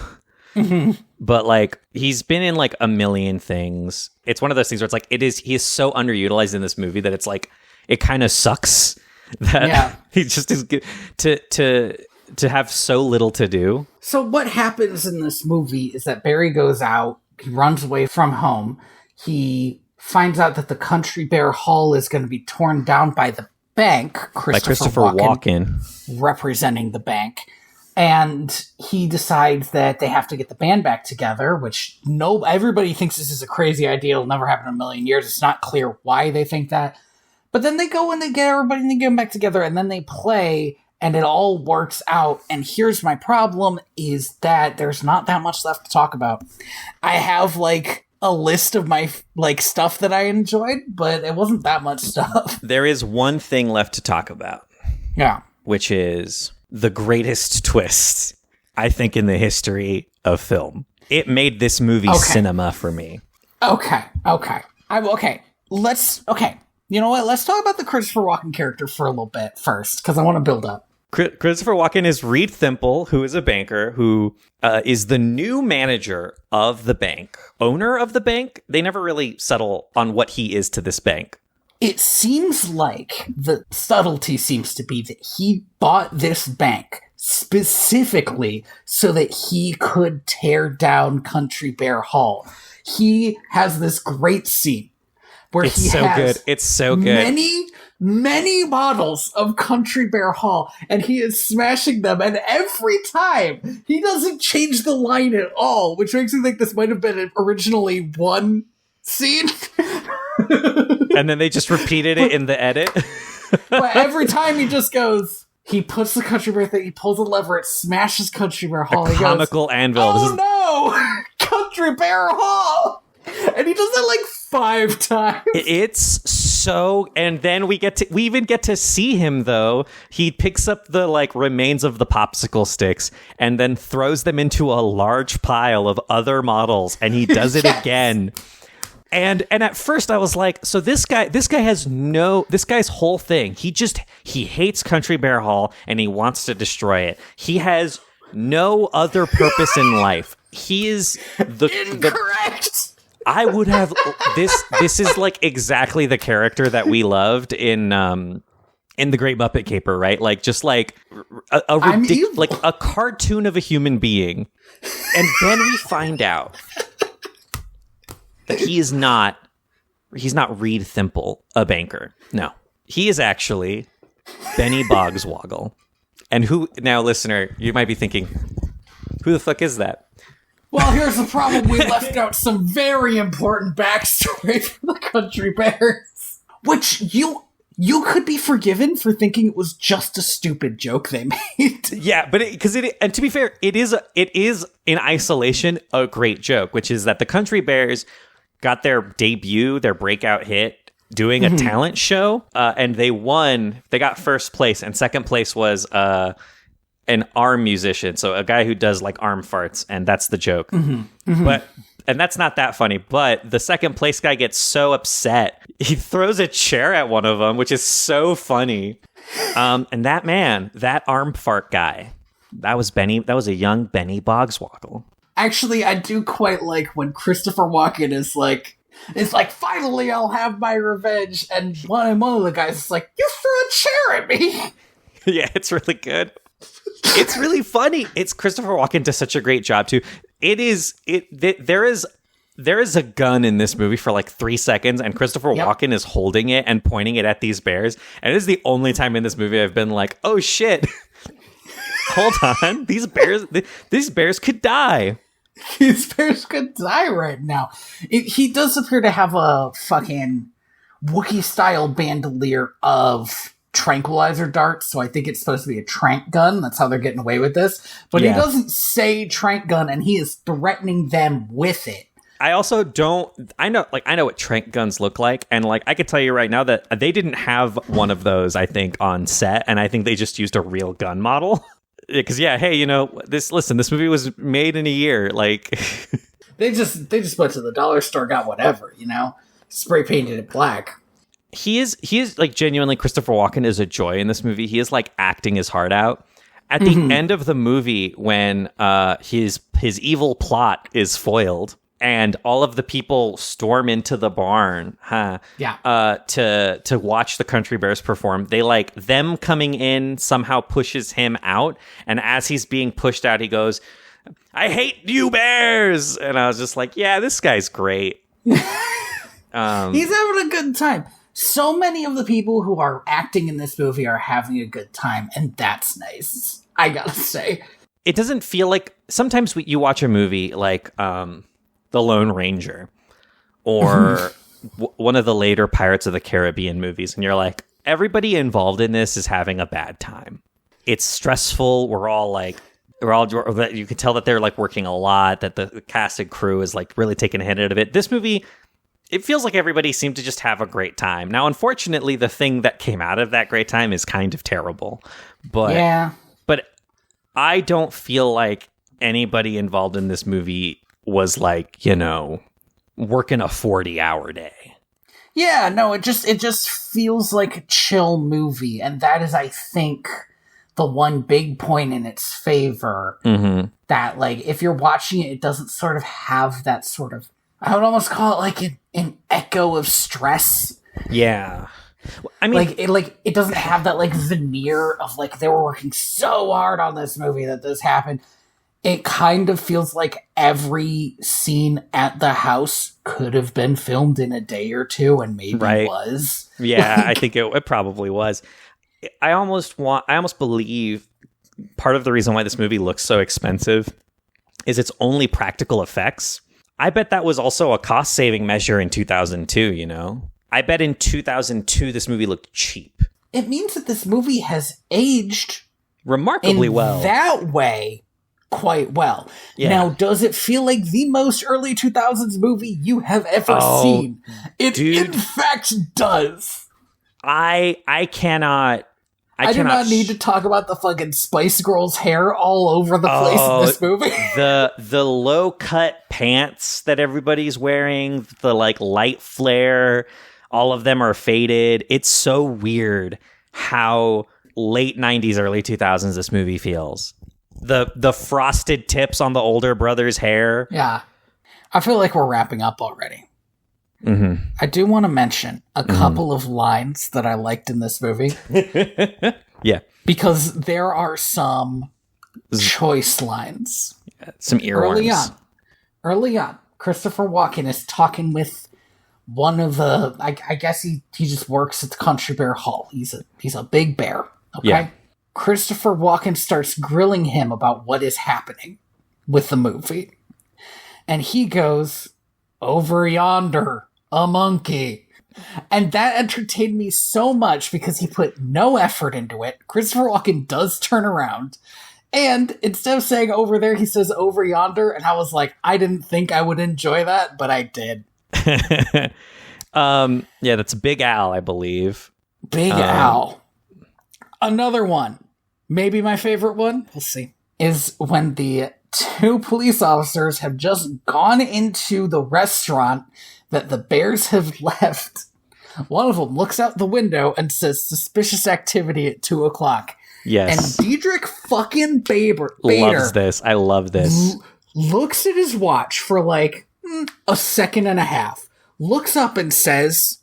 [SPEAKER 2] Mm-hmm. But like, he's been in like a million things. It's one of those things where it's like he is so underutilized in this movie that it's like it kind of sucks that he just is good to have so little to do.
[SPEAKER 1] So what happens in this movie is that Barry goes out, he runs away from home, he finds out that the Country Bear Hall is going to be torn down by the bank, Christopher Walken representing the bank, and he decides that they have to get the band back together, which everybody thinks this is a crazy idea, it'll never happen in a million years. It's not clear why they think that. But then they go and they get everybody and they get them back together, and then they play, and it all works out. And here's my problem, is that there's not that much left to talk about. I have, like, a list of my, like, stuff that I enjoyed, but it wasn't that much stuff.
[SPEAKER 2] There is one thing left to talk about.
[SPEAKER 1] Yeah.
[SPEAKER 2] Which is the greatest twist, I think, in the history of film. It made this movie cinema for me. Okay. You know what? Let's talk about the Christopher Walken character for a little bit first, because I want to build up. Christopher Walken is Reed Thimple, who is a banker, who is the new manager of the bank. Owner of the bank? They never really settle on what he is to this bank.
[SPEAKER 1] It seems like the subtlety seems to be that he bought this bank specifically so that he could tear down Country Bear Hall. He has this great scene where
[SPEAKER 2] it's so good.
[SPEAKER 1] Many bottles of Country Bear Hall, and he is smashing them, and every time he doesn't change the line at all, which makes me think this might have been originally one scene.
[SPEAKER 2] And then they just repeated it in the edit.
[SPEAKER 1] But every time he just goes, he puts the Country Bear thing, he pulls a lever, it smashes Country Bear Hall.
[SPEAKER 2] A comical anvil.
[SPEAKER 1] Oh no! Country Bear Hall! And he does that like 5 times.
[SPEAKER 2] It's so, and then we even get to see him though. He picks up the like remains of the popsicle sticks and then throws them into a large pile of other models, and he does it again. And at first I was like, so this guy's whole thing, he hates Country Bear Hall and he wants to destroy it. He has no other purpose in life. He is
[SPEAKER 1] incorrect.
[SPEAKER 2] I would have this is like exactly the character that we loved in The Great Muppet Caper, right? Like just like like a cartoon of a human being. And then we find out that he's not Reed Thimple, a banker. No. He is actually Benny Bogswoggle. And now listener, you might be thinking, Who the fuck is that?
[SPEAKER 1] Well, here's the problem. We left out some very important backstory for the Country Bears. Which you could be forgiven for thinking it was just a stupid joke they made.
[SPEAKER 2] Yeah, but and to be fair, it is in isolation a great joke, which is that the Country Bears got their debut, their breakout hit, doing a talent show, and they won. They got first place, and second place was an arm musician, so a guy who does like arm farts, and that's the joke. And that's not that funny, but the second place guy gets so upset, he throws a chair at one of them, which is so funny. And that arm fart guy, that was a young Benny Bogswoggle. Actually,
[SPEAKER 1] I do quite like when Christopher Walken is like, finally I'll have my revenge, and one of the guys is like, you threw a chair at me.
[SPEAKER 2] Yeah, it's really good. It's really funny. It's Christopher Walken does such a great job too. There is a gun in this movie for like 3 seconds, and Christopher Walken is holding it and pointing it at these bears. And it is the only time in this movie I've been like, oh shit, hold on, these bears could die.
[SPEAKER 1] These bears could die right now. He does appear to have a fucking Wookiee-style bandolier of tranquilizer darts, so I think it's supposed to be a trank gun. That's how they're getting away with this. But he doesn't say trank gun, and he is threatening them with it.
[SPEAKER 2] I also don't... I know what trank guns look like, and like I could tell you right now that they didn't have one of those, I think, on set, and I think they just used a real gun model. Because hey, this movie was made in a year. Like
[SPEAKER 1] they just went to the dollar store, got whatever, spray painted it black.
[SPEAKER 2] He is like genuinely, Christopher Walken is a joy in this movie. He is like acting his heart out. At the end of the movie, when his evil plot is foiled and all of the people storm into the barn, to watch the Country Bears perform, they like them coming in somehow pushes him out, and as he's being pushed out, he goes, "I hate you, bears!" And I was just like, yeah, this guy's great.
[SPEAKER 1] He's having a good time. So many of the people who are acting in this movie are having a good time, and that's nice, I gotta say.
[SPEAKER 2] It doesn't feel like... Sometimes you watch a movie like The Lone Ranger or one of the later Pirates of the Caribbean movies, and you're like, everybody involved in this is having a bad time. It's stressful. You can tell that they're like working a lot, that the cast and crew is like really taking a hit out of it. This movie... It feels like everybody seemed to just have a great time. Now, unfortunately, the thing that came out of that great time is kind of terrible. But I don't feel like anybody involved in this movie was like, working a 40-hour day.
[SPEAKER 1] Yeah, no, it just feels like a chill movie. And that is, I think, the one big point in its favor. That, like, if you're watching it, it doesn't sort of have that sort of... I would almost call it like an echo of stress.
[SPEAKER 2] Yeah. I mean,
[SPEAKER 1] it doesn't have that like veneer of like they were working so hard on this movie that this happened. It kind of feels like every scene at the house could have been filmed in a day or two, and maybe was.
[SPEAKER 2] Yeah, I think it probably was. I almost believe part of the reason why this movie looks so expensive is its only practical effects. I bet that was also a cost-saving measure in 2002, I bet in 2002 this movie looked cheap.
[SPEAKER 1] It means that this movie has aged
[SPEAKER 2] remarkably well.
[SPEAKER 1] That way, quite well. Yeah. Now, does it feel like the most early 2000s movie you have ever seen? It in fact does.
[SPEAKER 2] I
[SPEAKER 1] do not need to talk about the fucking Spice Girls hair all over the place in this movie.
[SPEAKER 2] the low cut pants that everybody's wearing, the like light flare, all of them are faded. It's so weird how late 90s, early 2000s this movie feels. The frosted tips on the older brother's hair.
[SPEAKER 1] Yeah. I feel like we're wrapping up already. I do want to mention a couple of lines that I liked in this movie.
[SPEAKER 2] Yeah.
[SPEAKER 1] Because there are some choice lines.
[SPEAKER 2] Some earworms.
[SPEAKER 1] Early on, Christopher Walken is talking with one of the... I guess he just works at the Country Bear Hall. He's a big bear. Okay? Yeah. Christopher Walken starts grilling him about what is happening. with the movie. And he goes, "Over yonder, a monkey." And that entertained me so much because he put no effort into it. Christopher Walken does turn around. And instead of saying over there, he says over yonder. And I was like, I didn't think I would enjoy that, but I did.
[SPEAKER 2] Yeah, that's Big Al, I believe.
[SPEAKER 1] Big Al. Another one, maybe my favorite one, we'll see, is when the two police officers have just gone into the restaurant that the bears have left. One of them looks out the window and says suspicious activity at 2:00.
[SPEAKER 2] Yes.
[SPEAKER 1] And Diedrich fucking Bader
[SPEAKER 2] loves this. I love this.
[SPEAKER 1] Looks at his watch for like a second and a half, looks up and says,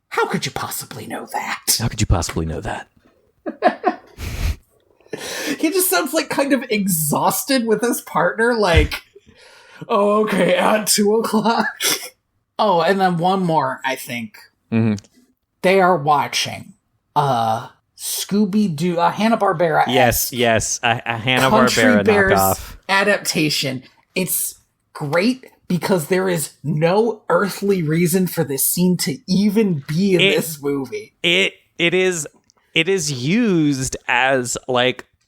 [SPEAKER 1] "How could you possibly know that?"
[SPEAKER 2] How could you possibly know that?
[SPEAKER 1] He just sounds like kind of exhausted with his partner, like, "Oh, okay, at 2:00. Oh, and then one more, I think.
[SPEAKER 2] Mm-hmm.
[SPEAKER 1] They are watching Scooby-Doo, Hanna-Barbera.
[SPEAKER 2] Yes, a Hanna-Barbera knockoff
[SPEAKER 1] adaptation. It's great because there is no earthly reason for this scene to even be in this movie.
[SPEAKER 2] It is used as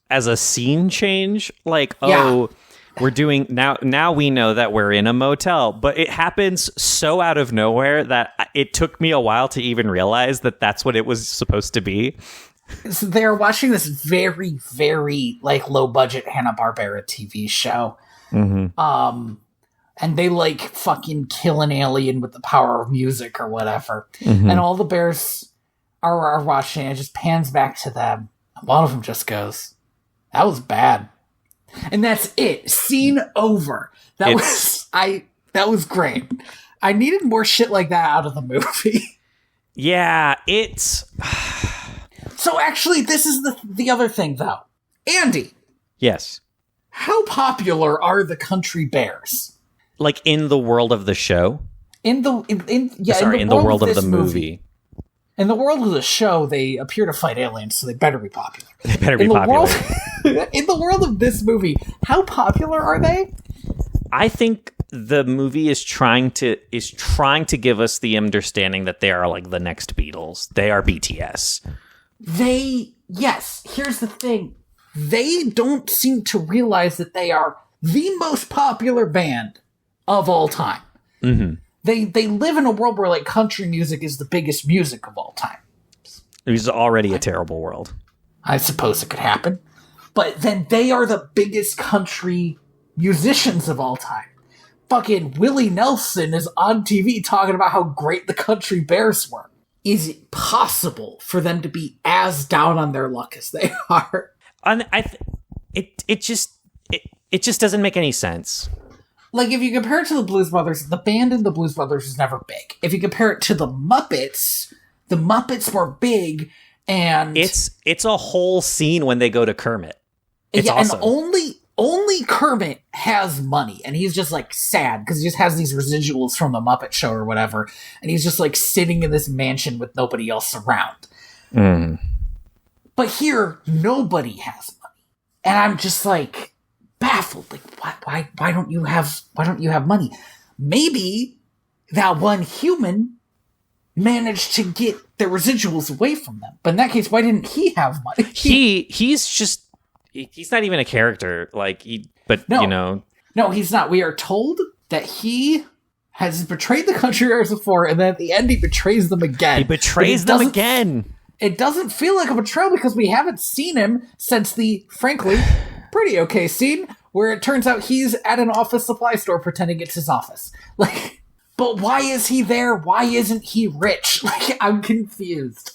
[SPEAKER 2] a scene change. We're doing now we know that we're in a motel, but it happens so out of nowhere that it took me a while to even realize that that's what it was supposed to be.
[SPEAKER 1] So they're watching this very, very low budget Hanna-Barbera TV show.
[SPEAKER 2] Mm-hmm.
[SPEAKER 1] And they fucking kill an alien with the power of music or whatever. Mm-hmm. And all the bears are watching. It just pans back to them. One of them just goes, "That was bad." And that's it. Scene over. That was great. I needed more shit like that out of the movie.
[SPEAKER 2] Yeah, it's...
[SPEAKER 1] So actually, this is the other thing, though. Andy.
[SPEAKER 2] Yes.
[SPEAKER 1] How popular are the country bears?
[SPEAKER 2] In the world of the show?
[SPEAKER 1] In the
[SPEAKER 2] world of the movie.
[SPEAKER 1] In the world of the show, they appear to fight aliens, so they better be popular.
[SPEAKER 2] They better be popular.
[SPEAKER 1] In the world of this movie, how popular are they?
[SPEAKER 2] I think the movie is trying to give us the understanding that they are the next Beatles. They are BTS. Yes, here's the thing. They don't seem to realize that they are the most popular band of all time. Mm-hmm. They live in a world where country music is the biggest music of all time. It was already a terrible world.
[SPEAKER 1] I suppose it could happen. But then they are the biggest country musicians of all time. Fucking Willie Nelson is on TV talking about how great the country bears were. Is it possible for them to be as down on their luck as they are?
[SPEAKER 2] It just doesn't make any sense.
[SPEAKER 1] If you compare it to the Blues Brothers, the band in the Blues Brothers is never big. If you compare it to the Muppets were big, and
[SPEAKER 2] it's a whole scene when they go to Kermit. It's awesome.
[SPEAKER 1] And only Kermit has money, and he's just sad because he just has these residuals from the Muppet Show or whatever, and he's just sitting in this mansion with nobody else around.
[SPEAKER 2] Mm.
[SPEAKER 1] But here, nobody has money, and I'm just baffled. Why don't you have money? Maybe that one human managed to get their residuals away from them. But in that case, why didn't he have money?
[SPEAKER 2] He's not even a character.
[SPEAKER 1] No, he's not. We are told that he has betrayed the country bears before, and then at the end he betrays them again.
[SPEAKER 2] He betrays them again.
[SPEAKER 1] It doesn't feel like a betrayal because we haven't seen him since the, frankly, pretty okay scene where it turns out he's at an office supply store pretending it's his office. But why is he there? Why isn't he rich? I'm confused.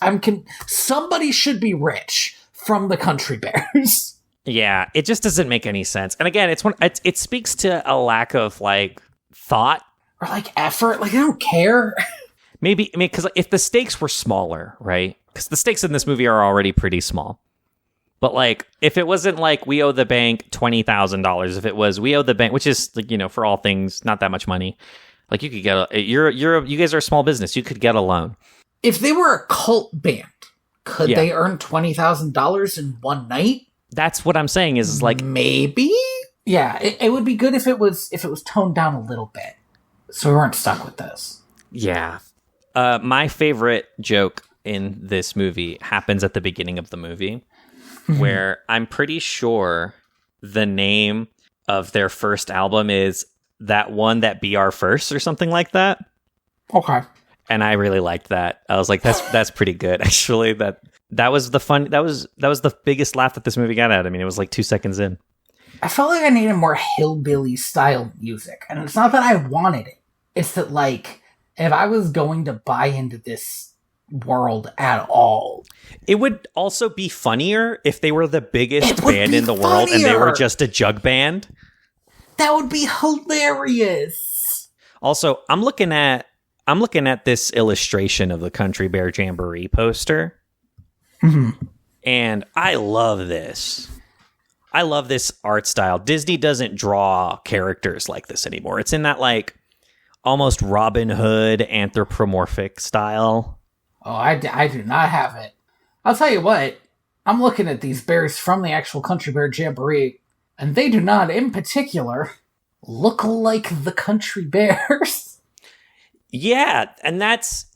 [SPEAKER 1] Somebody should be rich from the country bears.
[SPEAKER 2] Yeah, it just doesn't make any sense. And again, it speaks to a lack of thought
[SPEAKER 1] or effort. I don't care.
[SPEAKER 2] Maybe because if the stakes were smaller, right? Because the stakes in this movie are already pretty small. But if it wasn't we owe the bank $20,000, if it was we owe the bank, which is for all things not that much money, you could get you guys are a small business, you could get a loan.
[SPEAKER 1] If they were a cult band, could they earn $20,000 in one night?
[SPEAKER 2] That's what I'm saying is
[SPEAKER 1] maybe. Yeah, it would be good if it was toned down a little bit, so we weren't stuck with this.
[SPEAKER 2] Yeah. My favorite joke in this movie happens at the beginning of the movie, where I'm pretty sure the name of their first album is That One That Be Our First or something like that.
[SPEAKER 1] Okay.
[SPEAKER 2] And I really liked that. I was like, that's pretty good, actually. That was the biggest laugh that this movie got at. I mean, it was like 2 seconds in.
[SPEAKER 1] I felt like I needed more hillbilly style music, and it's not that I wanted it. It's that, like, if I was going to buy into this world at all,
[SPEAKER 2] it would also be funnier if they were the biggest band in the world and they were just a jug band.
[SPEAKER 1] That would be hilarious.
[SPEAKER 2] Also, I'm looking at this illustration of the Country Bear Jamboree poster. And I love this. I love this art style. Disney doesn't draw characters like this anymore. It's in that, like, almost Robin Hood anthropomorphic style.
[SPEAKER 1] Oh, I do not have it. I'll tell you what, I'm looking at these bears from the actual Country Bear Jamboree, and they do not, in particular, look like the Country Bears.
[SPEAKER 2] Yeah, and that's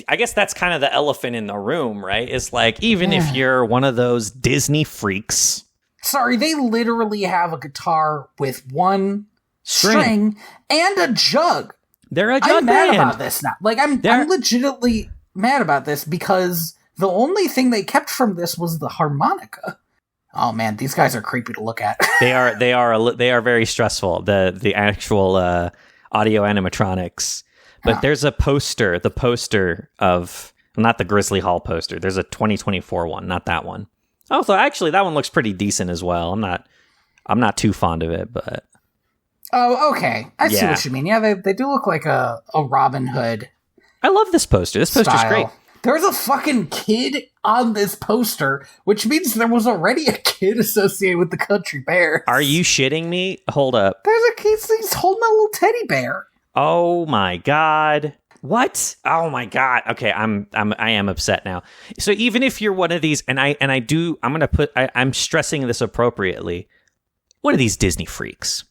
[SPEAKER 2] I guess that's kind of the elephant in the room, right? It's like, even if you're one of those Disney freaks.
[SPEAKER 1] Sorry, they literally have a guitar with one string and a jug.
[SPEAKER 2] They're a jug
[SPEAKER 1] I'm
[SPEAKER 2] band.
[SPEAKER 1] mad about this now. Like, I'm legitimately mad about this because the only thing they kept from this was the harmonica. Oh man, these guys are creepy to look at.
[SPEAKER 2] They are very stressful. The actual audio animatronics. But there's a poster, the poster of, not the Grizzly Hall poster. There's a 2024 one, not that one. Oh, so actually that one looks pretty decent as well. I'm not too fond of it, but.
[SPEAKER 1] Oh, okay. I see what you mean. Yeah, they do look like a Robin Hood.
[SPEAKER 2] I love this poster. This poster's great.
[SPEAKER 1] There's a fucking kid on this poster, which means there was already a kid associated with the Country Bears.
[SPEAKER 2] Are you shitting me? Hold up.
[SPEAKER 1] There's a kid, he's holding a little teddy bear.
[SPEAKER 2] Oh my god. What? Oh my god. Okay, I am upset now. So even if you're one of these, I'm stressing this appropriately, one of these Disney freaks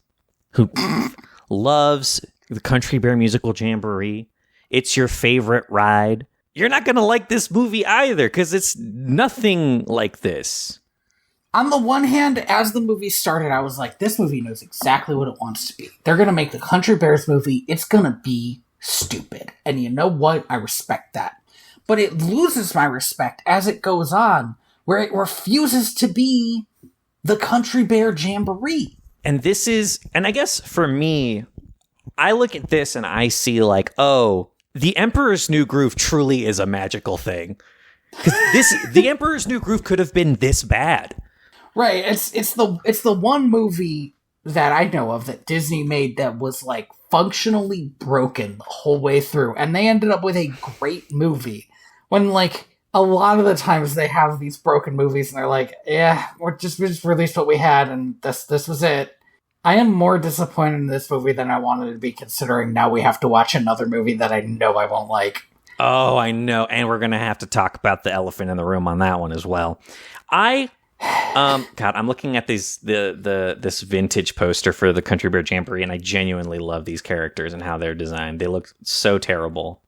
[SPEAKER 2] who loves the Country Bear Musical Jamboree, it's your favorite ride, you're not gonna like this movie either, because it's nothing like this.
[SPEAKER 1] On the one hand, as the movie started, I was like, this movie knows exactly what it wants to be. They're going to make the Country Bears movie. It's going to be stupid. And you know what? I respect that. But it loses my respect as it goes on, where it refuses to be the Country Bear Jamboree.
[SPEAKER 2] And I guess for me, I look at this and I see like, oh, the Emperor's New Groove truly is a magical thing. Because the Emperor's New Groove could have been this bad.
[SPEAKER 1] Right, it's the one movie that I know of that Disney made that was, like, functionally broken the whole way through, and they ended up with a great movie. When, like, a lot of the times they have these broken movies and they're like, yeah, we just released what we had and this was it. I am more disappointed in this movie than I wanted to be, considering now we have to watch another movie that I know I won't like.
[SPEAKER 2] Oh, I know, and we're gonna have to talk about the elephant in the room on that one as well. God, I'm looking at this vintage poster for the Country Bear Jamboree, and I genuinely love these characters and how they're designed. They look so terrible.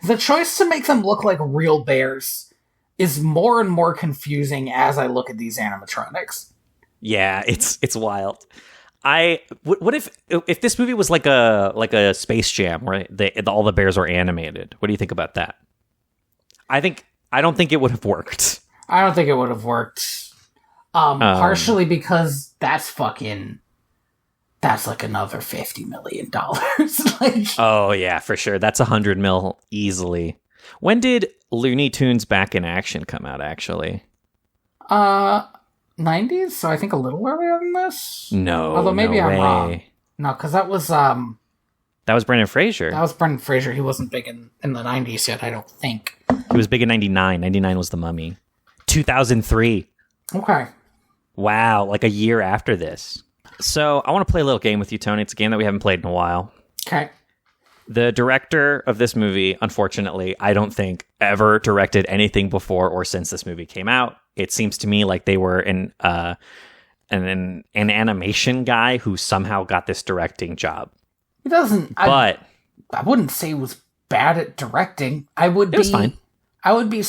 [SPEAKER 1] The choice to make them look like real bears is more and more confusing as I look at these animatronics.
[SPEAKER 2] Yeah, it's wild. What if this movie was like a Space Jam where all the bears were animated? What do you think about that? I don't think it would have worked.
[SPEAKER 1] I don't think it would have worked. Partially because that's like another $50 million. Like,
[SPEAKER 2] oh yeah, for sure. That's $100 million easily. When did Looney Tunes Back in Action come out, actually?
[SPEAKER 1] 90s, so I think a little earlier than this?
[SPEAKER 2] No,
[SPEAKER 1] although maybe
[SPEAKER 2] no
[SPEAKER 1] I'm
[SPEAKER 2] way.
[SPEAKER 1] wrong. No, because that was
[SPEAKER 2] Brendan Fraser.
[SPEAKER 1] That was Brendan Fraser. He wasn't big in the 90s yet, I don't think.
[SPEAKER 2] He was big in 99. 99 was The Mummy. 2003.
[SPEAKER 1] Okay.
[SPEAKER 2] Wow, like a year after this. So I want to play a little game with you, Tony. It's a game that we haven't played in a while.
[SPEAKER 1] Okay.
[SPEAKER 2] The director of this movie, unfortunately, I don't think ever directed anything before or since this movie came out. It seems to me like they were an animation guy who somehow got this directing job.
[SPEAKER 1] He doesn't.
[SPEAKER 2] But
[SPEAKER 1] I wouldn't say he was bad at directing. It
[SPEAKER 2] was fine.
[SPEAKER 1] I would be.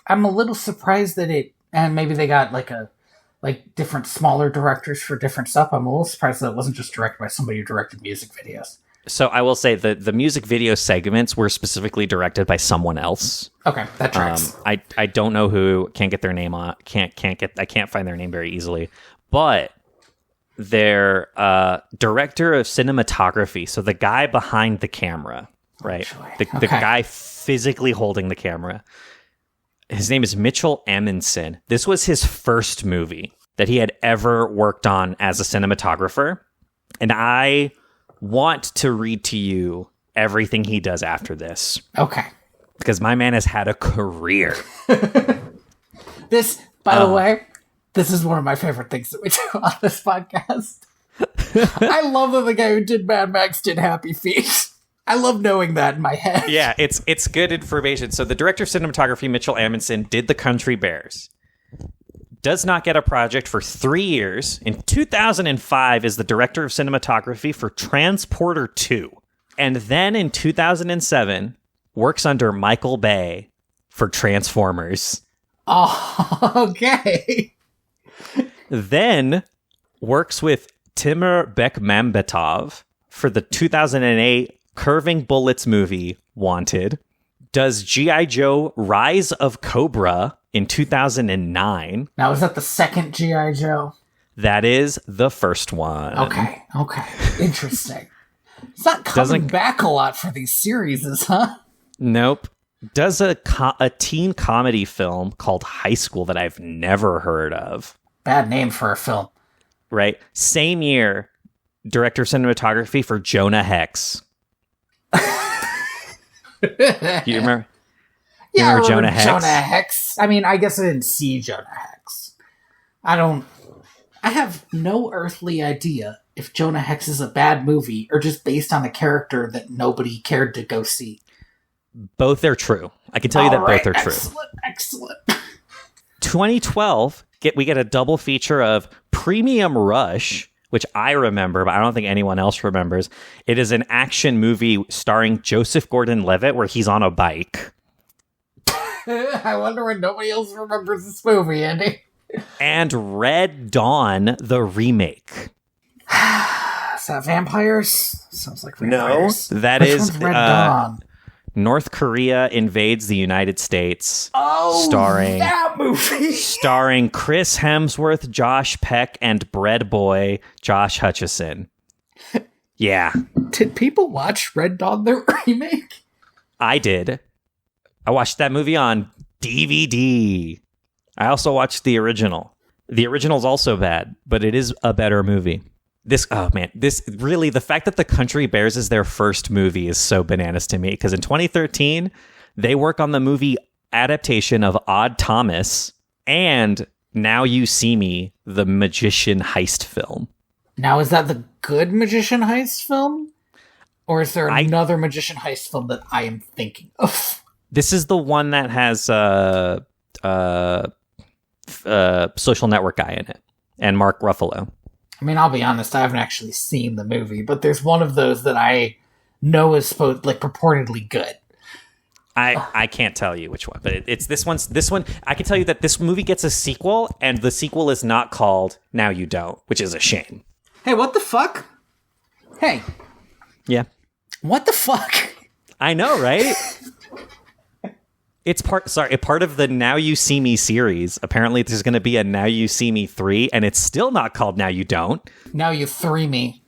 [SPEAKER 1] I'm a little surprised that it. And maybe they got like different smaller directors for different stuff. I'm a little surprised that it wasn't just directed by somebody who directed music videos.
[SPEAKER 2] So I will say that the music video segments were specifically directed by someone else.
[SPEAKER 1] Okay, that tracks.
[SPEAKER 2] I don't know who. Can't get their name on. I can't find their name very easily. But their director of cinematography, so the guy behind the camera, right? The guy physically holding the camera. His name is Mitchell Amundsen. This was his first movie that he had ever worked on as a cinematographer. And I want to read to you everything he does after this.
[SPEAKER 1] Okay.
[SPEAKER 2] Because my man has had a career.
[SPEAKER 1] This, by the way, this is one of my favorite things that we do on this podcast. I love that the guy who did Mad Max did Happy Feet. I love knowing that in my head.
[SPEAKER 2] Yeah, it's good information. So the director of cinematography, Mitchell Amundsen, did The Country Bears. Does not get a project for 3 years. In 2005 is the director of cinematography for Transporter 2. And then in 2007, works under Michael Bay for Transformers.
[SPEAKER 1] Oh, okay.
[SPEAKER 2] Then works with Timur Bekmambetov for the 2008 Curving Bullets movie, Wanted. Does G.I. Joe Rise of Cobra in 2009.
[SPEAKER 1] Now, is that the second G.I. Joe?
[SPEAKER 2] That is the first one.
[SPEAKER 1] Okay. Interesting. It's not coming back a lot for these series, huh?
[SPEAKER 2] Nope. Does a teen comedy film called High School that I've never heard of.
[SPEAKER 1] Bad name for a film.
[SPEAKER 2] Right. Same year, director of cinematography for Jonah Hex. You remember?
[SPEAKER 1] Yeah,
[SPEAKER 2] remember Jonah Hex?
[SPEAKER 1] Jonah Hex. I mean, I guess I didn't see Jonah Hex. I have no earthly idea if Jonah Hex is a bad movie or just based on a character that nobody cared to go see.
[SPEAKER 2] Both are true. I can tell you that both are true.
[SPEAKER 1] Excellent.
[SPEAKER 2] 2012, we get a double feature of Premium Rush, which I remember, but I don't think anyone else remembers. It is an action movie starring Joseph Gordon-Levitt where he's on a bike.
[SPEAKER 1] I wonder when nobody else remembers this movie, Andy.
[SPEAKER 2] And Red Dawn, the remake.
[SPEAKER 1] Is that vampires? Sounds like vampires.
[SPEAKER 2] No, that
[SPEAKER 1] Which
[SPEAKER 2] is
[SPEAKER 1] one's Red Dawn?
[SPEAKER 2] North Korea invades the United States.
[SPEAKER 1] Oh, that movie!
[SPEAKER 2] Starring Chris Hemsworth, Josh Peck, and Bread Boy Josh Hutcherson. Yeah.
[SPEAKER 1] Did people watch Red Dawn, the remake?
[SPEAKER 2] I did. I watched that movie on DVD. I also watched the original. The original's also bad, but it is a better movie. This really, the fact that The Country Bears is their first movie is so bananas to me, because in 2013, they work on the movie adaptation of Odd Thomas and Now You See Me, the magician heist film.
[SPEAKER 1] Now, is that the good magician heist film? Or is there another magician heist film that I am thinking of?
[SPEAKER 2] This is the one that has Social Network guy in it, and Mark Ruffalo.
[SPEAKER 1] I mean, I'll be honest, I haven't actually seen the movie, but there's one of those that I know is purportedly good.
[SPEAKER 2] I can't tell you which one, but it's this one. I can tell you that this movie gets a sequel, and the sequel is not called Now You Don't, which is a shame.
[SPEAKER 1] Hey, what the fuck? Hey.
[SPEAKER 2] Yeah.
[SPEAKER 1] What the fuck?
[SPEAKER 2] I know, right? It's part of the Now You See Me series. Apparently there's going to be a Now You See Me 3, and it's still not called Now You Don't.
[SPEAKER 1] Now You 3 Me.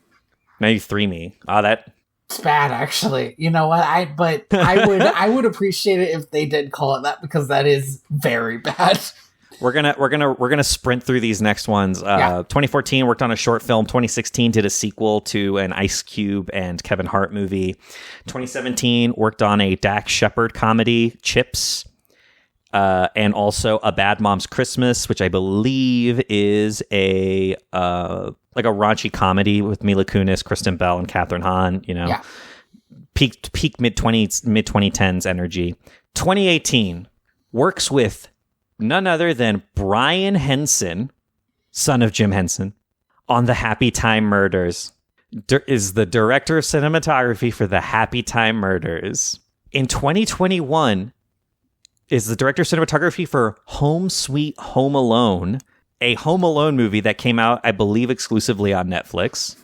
[SPEAKER 2] Now You 3 Me. Oh,
[SPEAKER 1] it's bad, actually. You know what? I would appreciate it if they did call it that, because that is very bad.
[SPEAKER 2] We're gonna sprint through these next ones. 2014 worked on a short film. 2016 did a sequel to an Ice Cube and Kevin Hart movie. 2017 worked on a Dax Shepard comedy, Chips, and also A Bad Mom's Christmas, which I believe is a raunchy comedy with Mila Kunis, Kristen Bell, and Kathryn Hahn. You know, peak mid 2010s energy. 2018 works with none other than Brian Henson son of Jim Henson, on the Happy Time Murders, is the director of cinematography for the Happy Time Murders. In 2021, is the director of cinematography for Home Sweet Home Alone, a Home Alone movie that came out, I believe, exclusively on Netflix.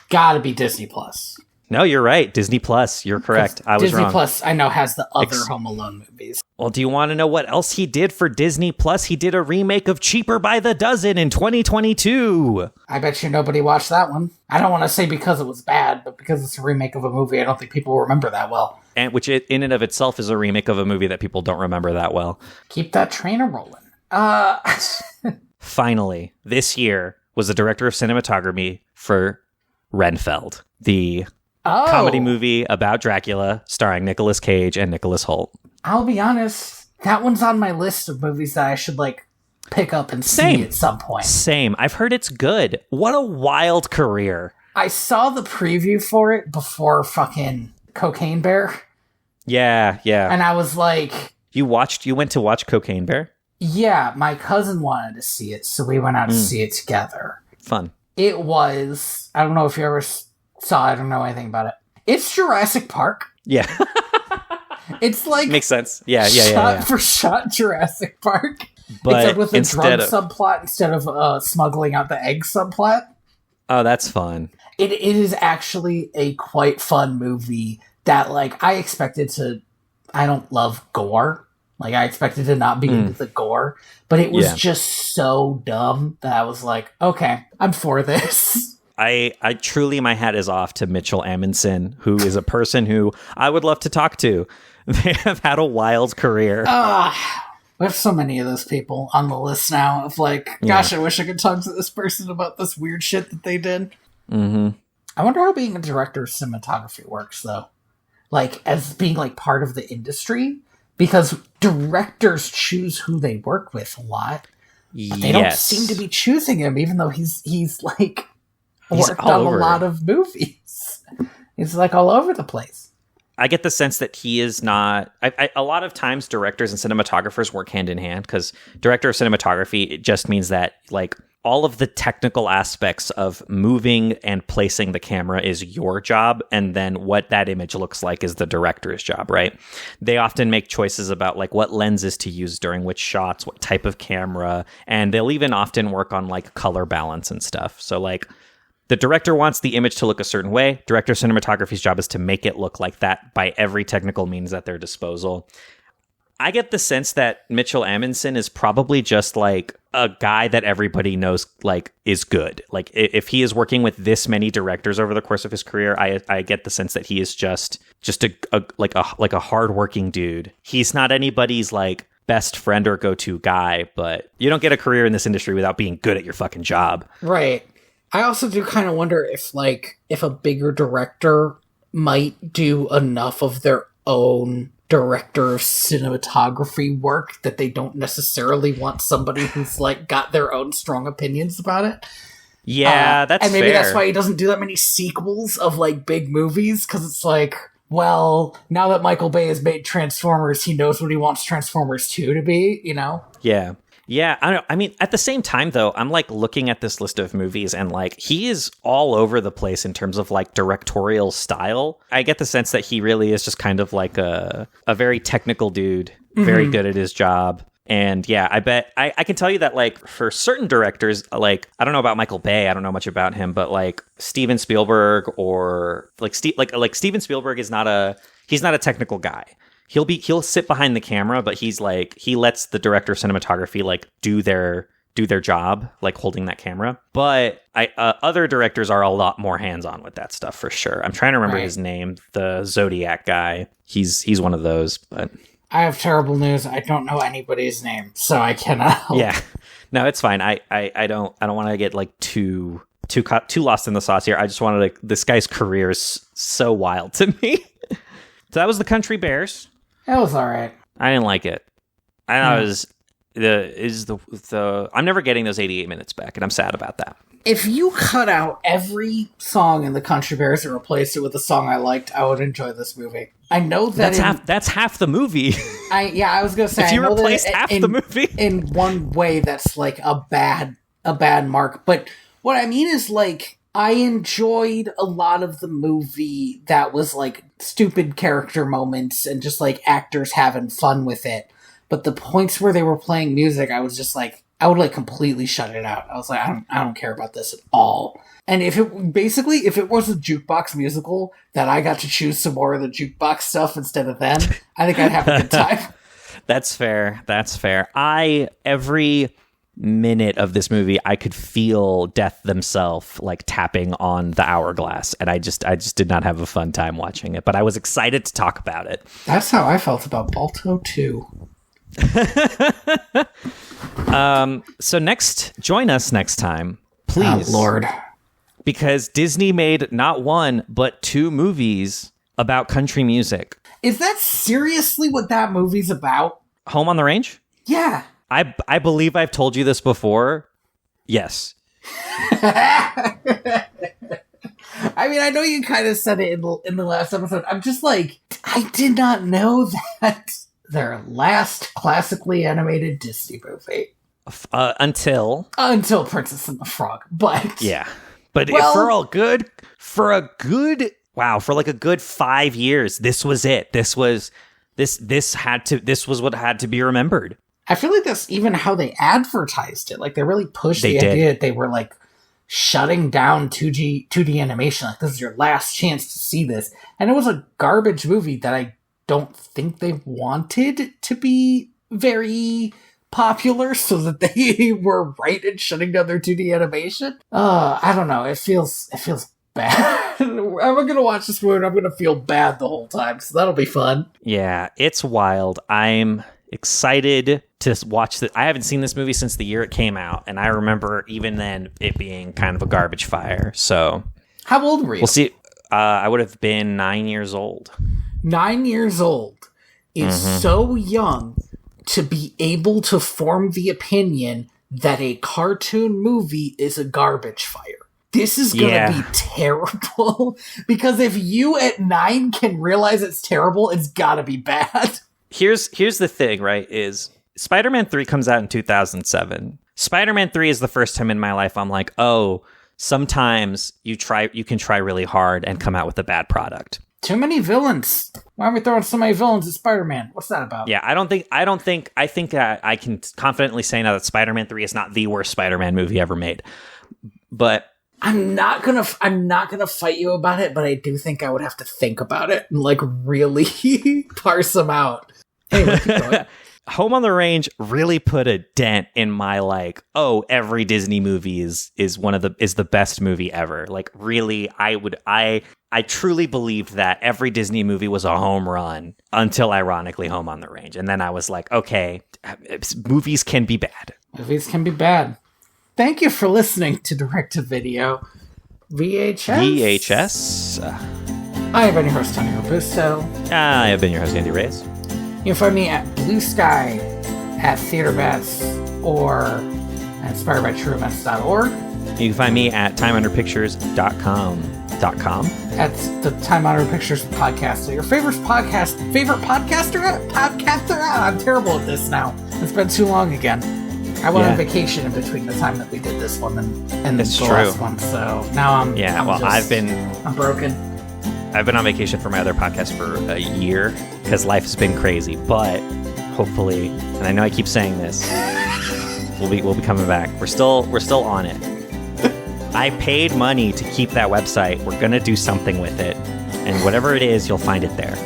[SPEAKER 1] Gotta be Disney Plus.
[SPEAKER 2] No, you're right. Disney Plus. You're correct. I was
[SPEAKER 1] Disney
[SPEAKER 2] wrong.
[SPEAKER 1] Plus, I know, has the other Home Alone movies.
[SPEAKER 2] Well, do you want to know what else he did for Disney Plus? He did a remake of Cheaper by the Dozen in 2022.
[SPEAKER 1] I bet you nobody watched that one. I don't want to say because it was bad, but because it's a remake of a movie, I don't think people remember that well.
[SPEAKER 2] And which in and of itself is a remake of a movie that people don't remember that well.
[SPEAKER 1] Keep that train a-rolling.
[SPEAKER 2] Finally, this year was the director of cinematography for Renfeld, the comedy movie about Dracula starring Nicolas Cage and Nicholas Hoult.
[SPEAKER 1] I'll be honest, that one's on my list of movies that I should, pick up and see at some point.
[SPEAKER 2] Same. I've heard it's good. What a wild career.
[SPEAKER 1] I saw the preview for it before fucking Cocaine Bear.
[SPEAKER 2] Yeah.
[SPEAKER 1] And I was like...
[SPEAKER 2] You went to watch Cocaine Bear?
[SPEAKER 1] Yeah, my cousin wanted to see it, so we went out to see it together.
[SPEAKER 2] Fun.
[SPEAKER 1] It was... I don't know if you ever saw it, I don't know anything about it. It's Jurassic Park.
[SPEAKER 2] Yeah.
[SPEAKER 1] It's like...
[SPEAKER 2] Makes sense. Yeah.
[SPEAKER 1] Shot for shot Jurassic Park.
[SPEAKER 2] But
[SPEAKER 1] except with a drug subplot instead of smuggling out the egg subplot.
[SPEAKER 2] Oh, that's fun.
[SPEAKER 1] It is actually a quite fun movie that, I expected to... I don't love gore. I expected to not be into the gore. But it was just so dumb that I was like, okay, I'm for this.
[SPEAKER 2] I truly, my hat is off to Mitchell Amundsen, who is a person who I would love to talk to. They have had a wild career.
[SPEAKER 1] We have so many of those people on the list now of gosh, I wish I could talk to this person about this weird shit that they did.
[SPEAKER 2] Mm-hmm.
[SPEAKER 1] I wonder how being a director of cinematography works, though. As being, part of the industry. Because directors choose who they work with a lot. But they don't seem to be choosing him, even though he's worked on a lot of movies. He's, all over the place.
[SPEAKER 2] I get the sense that he is not... a lot of times, directors and cinematographers work hand in hand, because director of cinematography, it just means that, all of the technical aspects of moving and placing the camera is your job, and then what that image looks like is the director's job, right? They often make choices about what lenses to use during which shots, what type of camera, and they'll even often work on color balance and stuff. So the director wants the image to look a certain way. Director of cinematography's job is to make it look like that by every technical means at their disposal. I get the sense that Mitchell Amundsen is probably just a guy that everybody knows is good. If he is working with this many directors over the course of his career, I get the sense that he is just a hardworking dude. He's not anybody's best friend or go-to guy, but you don't get a career in this industry without being good at your fucking job.
[SPEAKER 1] Right. I also do kind of wonder if a bigger director might do enough of their own director of cinematography work that they don't necessarily want somebody who's got their own strong opinions about it.
[SPEAKER 2] Yeah, that's fair.
[SPEAKER 1] And maybe that's why he doesn't do that many sequels of big movies, because it's well, now that Michael Bay has made Transformers, he knows what he wants Transformers 2 to be,
[SPEAKER 2] Yeah. Yeah, I don't know. I mean, at the same time, though, I'm looking at this list of movies and he is all over the place in terms of directorial style. I get the sense that he really is just kind of a very technical dude, very good at his job. And yeah, I bet I can tell you that for certain directors, I don't know about Michael Bay, I don't know much about him, but Steven Spielberg or Steven Spielberg is he's not a technical guy. He'll sit behind the camera, but he lets the director of cinematography do their job, holding that camera. But other directors are a lot more hands-on with that stuff for sure. I'm trying to remember his name, the Zodiac guy. He's one of those. But
[SPEAKER 1] I have terrible news. I don't know anybody's name, so I cannot help.
[SPEAKER 2] Yeah, no, it's fine. I don't want to get too lost in the sauce here. I just wanted this guy's career is so wild to me. So that was the Country Bears.
[SPEAKER 1] It was all right.
[SPEAKER 2] I didn't like it. I thought it was I'm never getting those 88 minutes back, and I'm sad about that.
[SPEAKER 1] If you cut out every song in the Country Bears and replaced it with a song I liked, I would enjoy this movie. I know that
[SPEAKER 2] that's half the movie.
[SPEAKER 1] I was gonna say
[SPEAKER 2] if you replaced half the movie
[SPEAKER 1] in one way, that's a bad a bad mark. But what I mean is, like, I enjoyed a lot of the movie that was, like, stupid character moments and just, like, actors having fun with it. But the points where they were playing music, I was just like, I would, like, completely shut it out. I was like, I don't care about this at all. And if it was a jukebox musical that I got to choose some more of the jukebox stuff instead of them, I think I'd have a good time.
[SPEAKER 2] That's fair. Every minute of this movie, I could feel Death themselves like tapping on the hourglass, and I just did not have a fun time watching it. But I was excited to talk about it.
[SPEAKER 1] That's how I felt about Balto too.
[SPEAKER 2] So join us next time, please.
[SPEAKER 1] Oh, Lord.
[SPEAKER 2] Because Disney made not one, but 2 movies about country music.
[SPEAKER 1] Is that seriously what that movie's about?
[SPEAKER 2] Home on the Range?
[SPEAKER 1] Yeah.
[SPEAKER 2] I believe I've told you this before. Yes.
[SPEAKER 1] I mean, I know you kind of said it in the last episode. I'm just like, I did not know that their last classically animated Disney movie.
[SPEAKER 2] Until
[SPEAKER 1] Princess and the Frog. But
[SPEAKER 2] yeah. But
[SPEAKER 1] well,
[SPEAKER 2] for a good 5 years, this was it. This was what had to be remembered.
[SPEAKER 1] I feel like that's even how they advertised it. Like, they really pushed the idea that they were, like, shutting down 2D animation. Like, this is your last chance to see this. And it was a garbage movie that I don't think they wanted to be very popular, so that they were right in shutting down their 2D animation. I don't know. It feels bad. I'm gonna watch this movie and I'm gonna feel bad the whole time, so that'll be fun.
[SPEAKER 2] Yeah, it's wild. I'm excited to watch I haven't seen this movie since the year it came out, and I remember even then it being kind of a garbage fire. So
[SPEAKER 1] how old were you?
[SPEAKER 2] We'll see. I would have been 9 years old.
[SPEAKER 1] 9 years old is so young to be able to form the opinion that a cartoon movie is a garbage fire. This is gonna be terrible. Because if you at 9 can realize it's terrible, it's gotta be bad.
[SPEAKER 2] Here's the thing, right? Is Spider-Man 3 comes out in 2007. Spider-Man 3 is the first time in my life I'm like, oh, sometimes you can try really hard and come out with a bad product.
[SPEAKER 1] Too many villains. Why are we throwing so many villains at Spider-Man? What's that about?
[SPEAKER 2] Yeah, I think I can confidently say now that Spider-Man 3 is not the worst Spider-Man movie ever made. But
[SPEAKER 1] I'm not gonna fight you about it, but I do think I would have to think about it and, like, really parse them out. Anyway, keep going.
[SPEAKER 2] Home on the Range really put a dent in my, like, oh, every Disney movie is the best movie ever. Like, really, I truly believed that every Disney movie was a home run until, ironically, Home on the Range. And then I was like, okay, movies can be bad.
[SPEAKER 1] Movies can be bad. Thank you for listening to Direct to Video VHS. I have been your host, Tony Robusto.
[SPEAKER 2] I have been your host, Andy Reyes.
[SPEAKER 1] You can find me at Blue Sky, at TheaterBats, or at inspiredbytrueevents.org.
[SPEAKER 2] You can find me at timeunderpictures.com.
[SPEAKER 1] At the Time Honored Pictures podcast. Your favorite podcaster? I'm terrible at this now. It's been too long again. I went on vacation in between the time that we did this one and the last one, so now I'm broken.
[SPEAKER 2] I've been on vacation for my other podcast for a year because life has been crazy, but hopefully, and I know I keep saying this, we'll be coming back. We're still on it. I paid money to keep that website. We're gonna do something with it, and whatever it is, you'll find it there.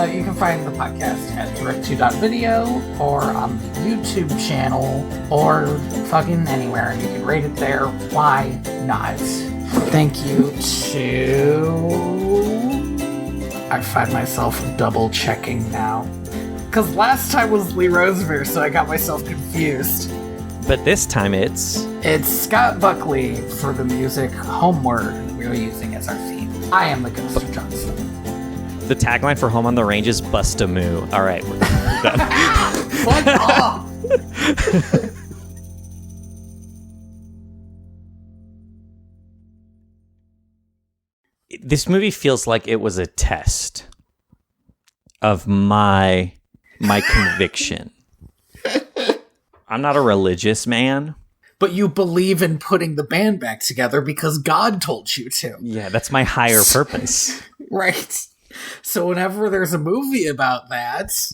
[SPEAKER 1] You can find the podcast at direct2.video or on the YouTube channel or fucking anywhere. You can rate it there. Why not? Thank you to... I find myself double checking now. Because last time was Lee Roseveare, so I got myself confused.
[SPEAKER 2] But this time it's
[SPEAKER 1] Scott Buckley for the music Homeward that we are using as our theme. I am the Ghost of Johnson.
[SPEAKER 2] The tagline for Home on the Range is Bust a Moo. All right, we're done.
[SPEAKER 1] Fuck off!
[SPEAKER 2] This movie feels like it was a test of my conviction. I'm not a religious man,
[SPEAKER 1] but you believe in putting the band back together because God told you to.
[SPEAKER 2] Yeah, that's my higher purpose.
[SPEAKER 1] Right. So whenever there's a movie about that,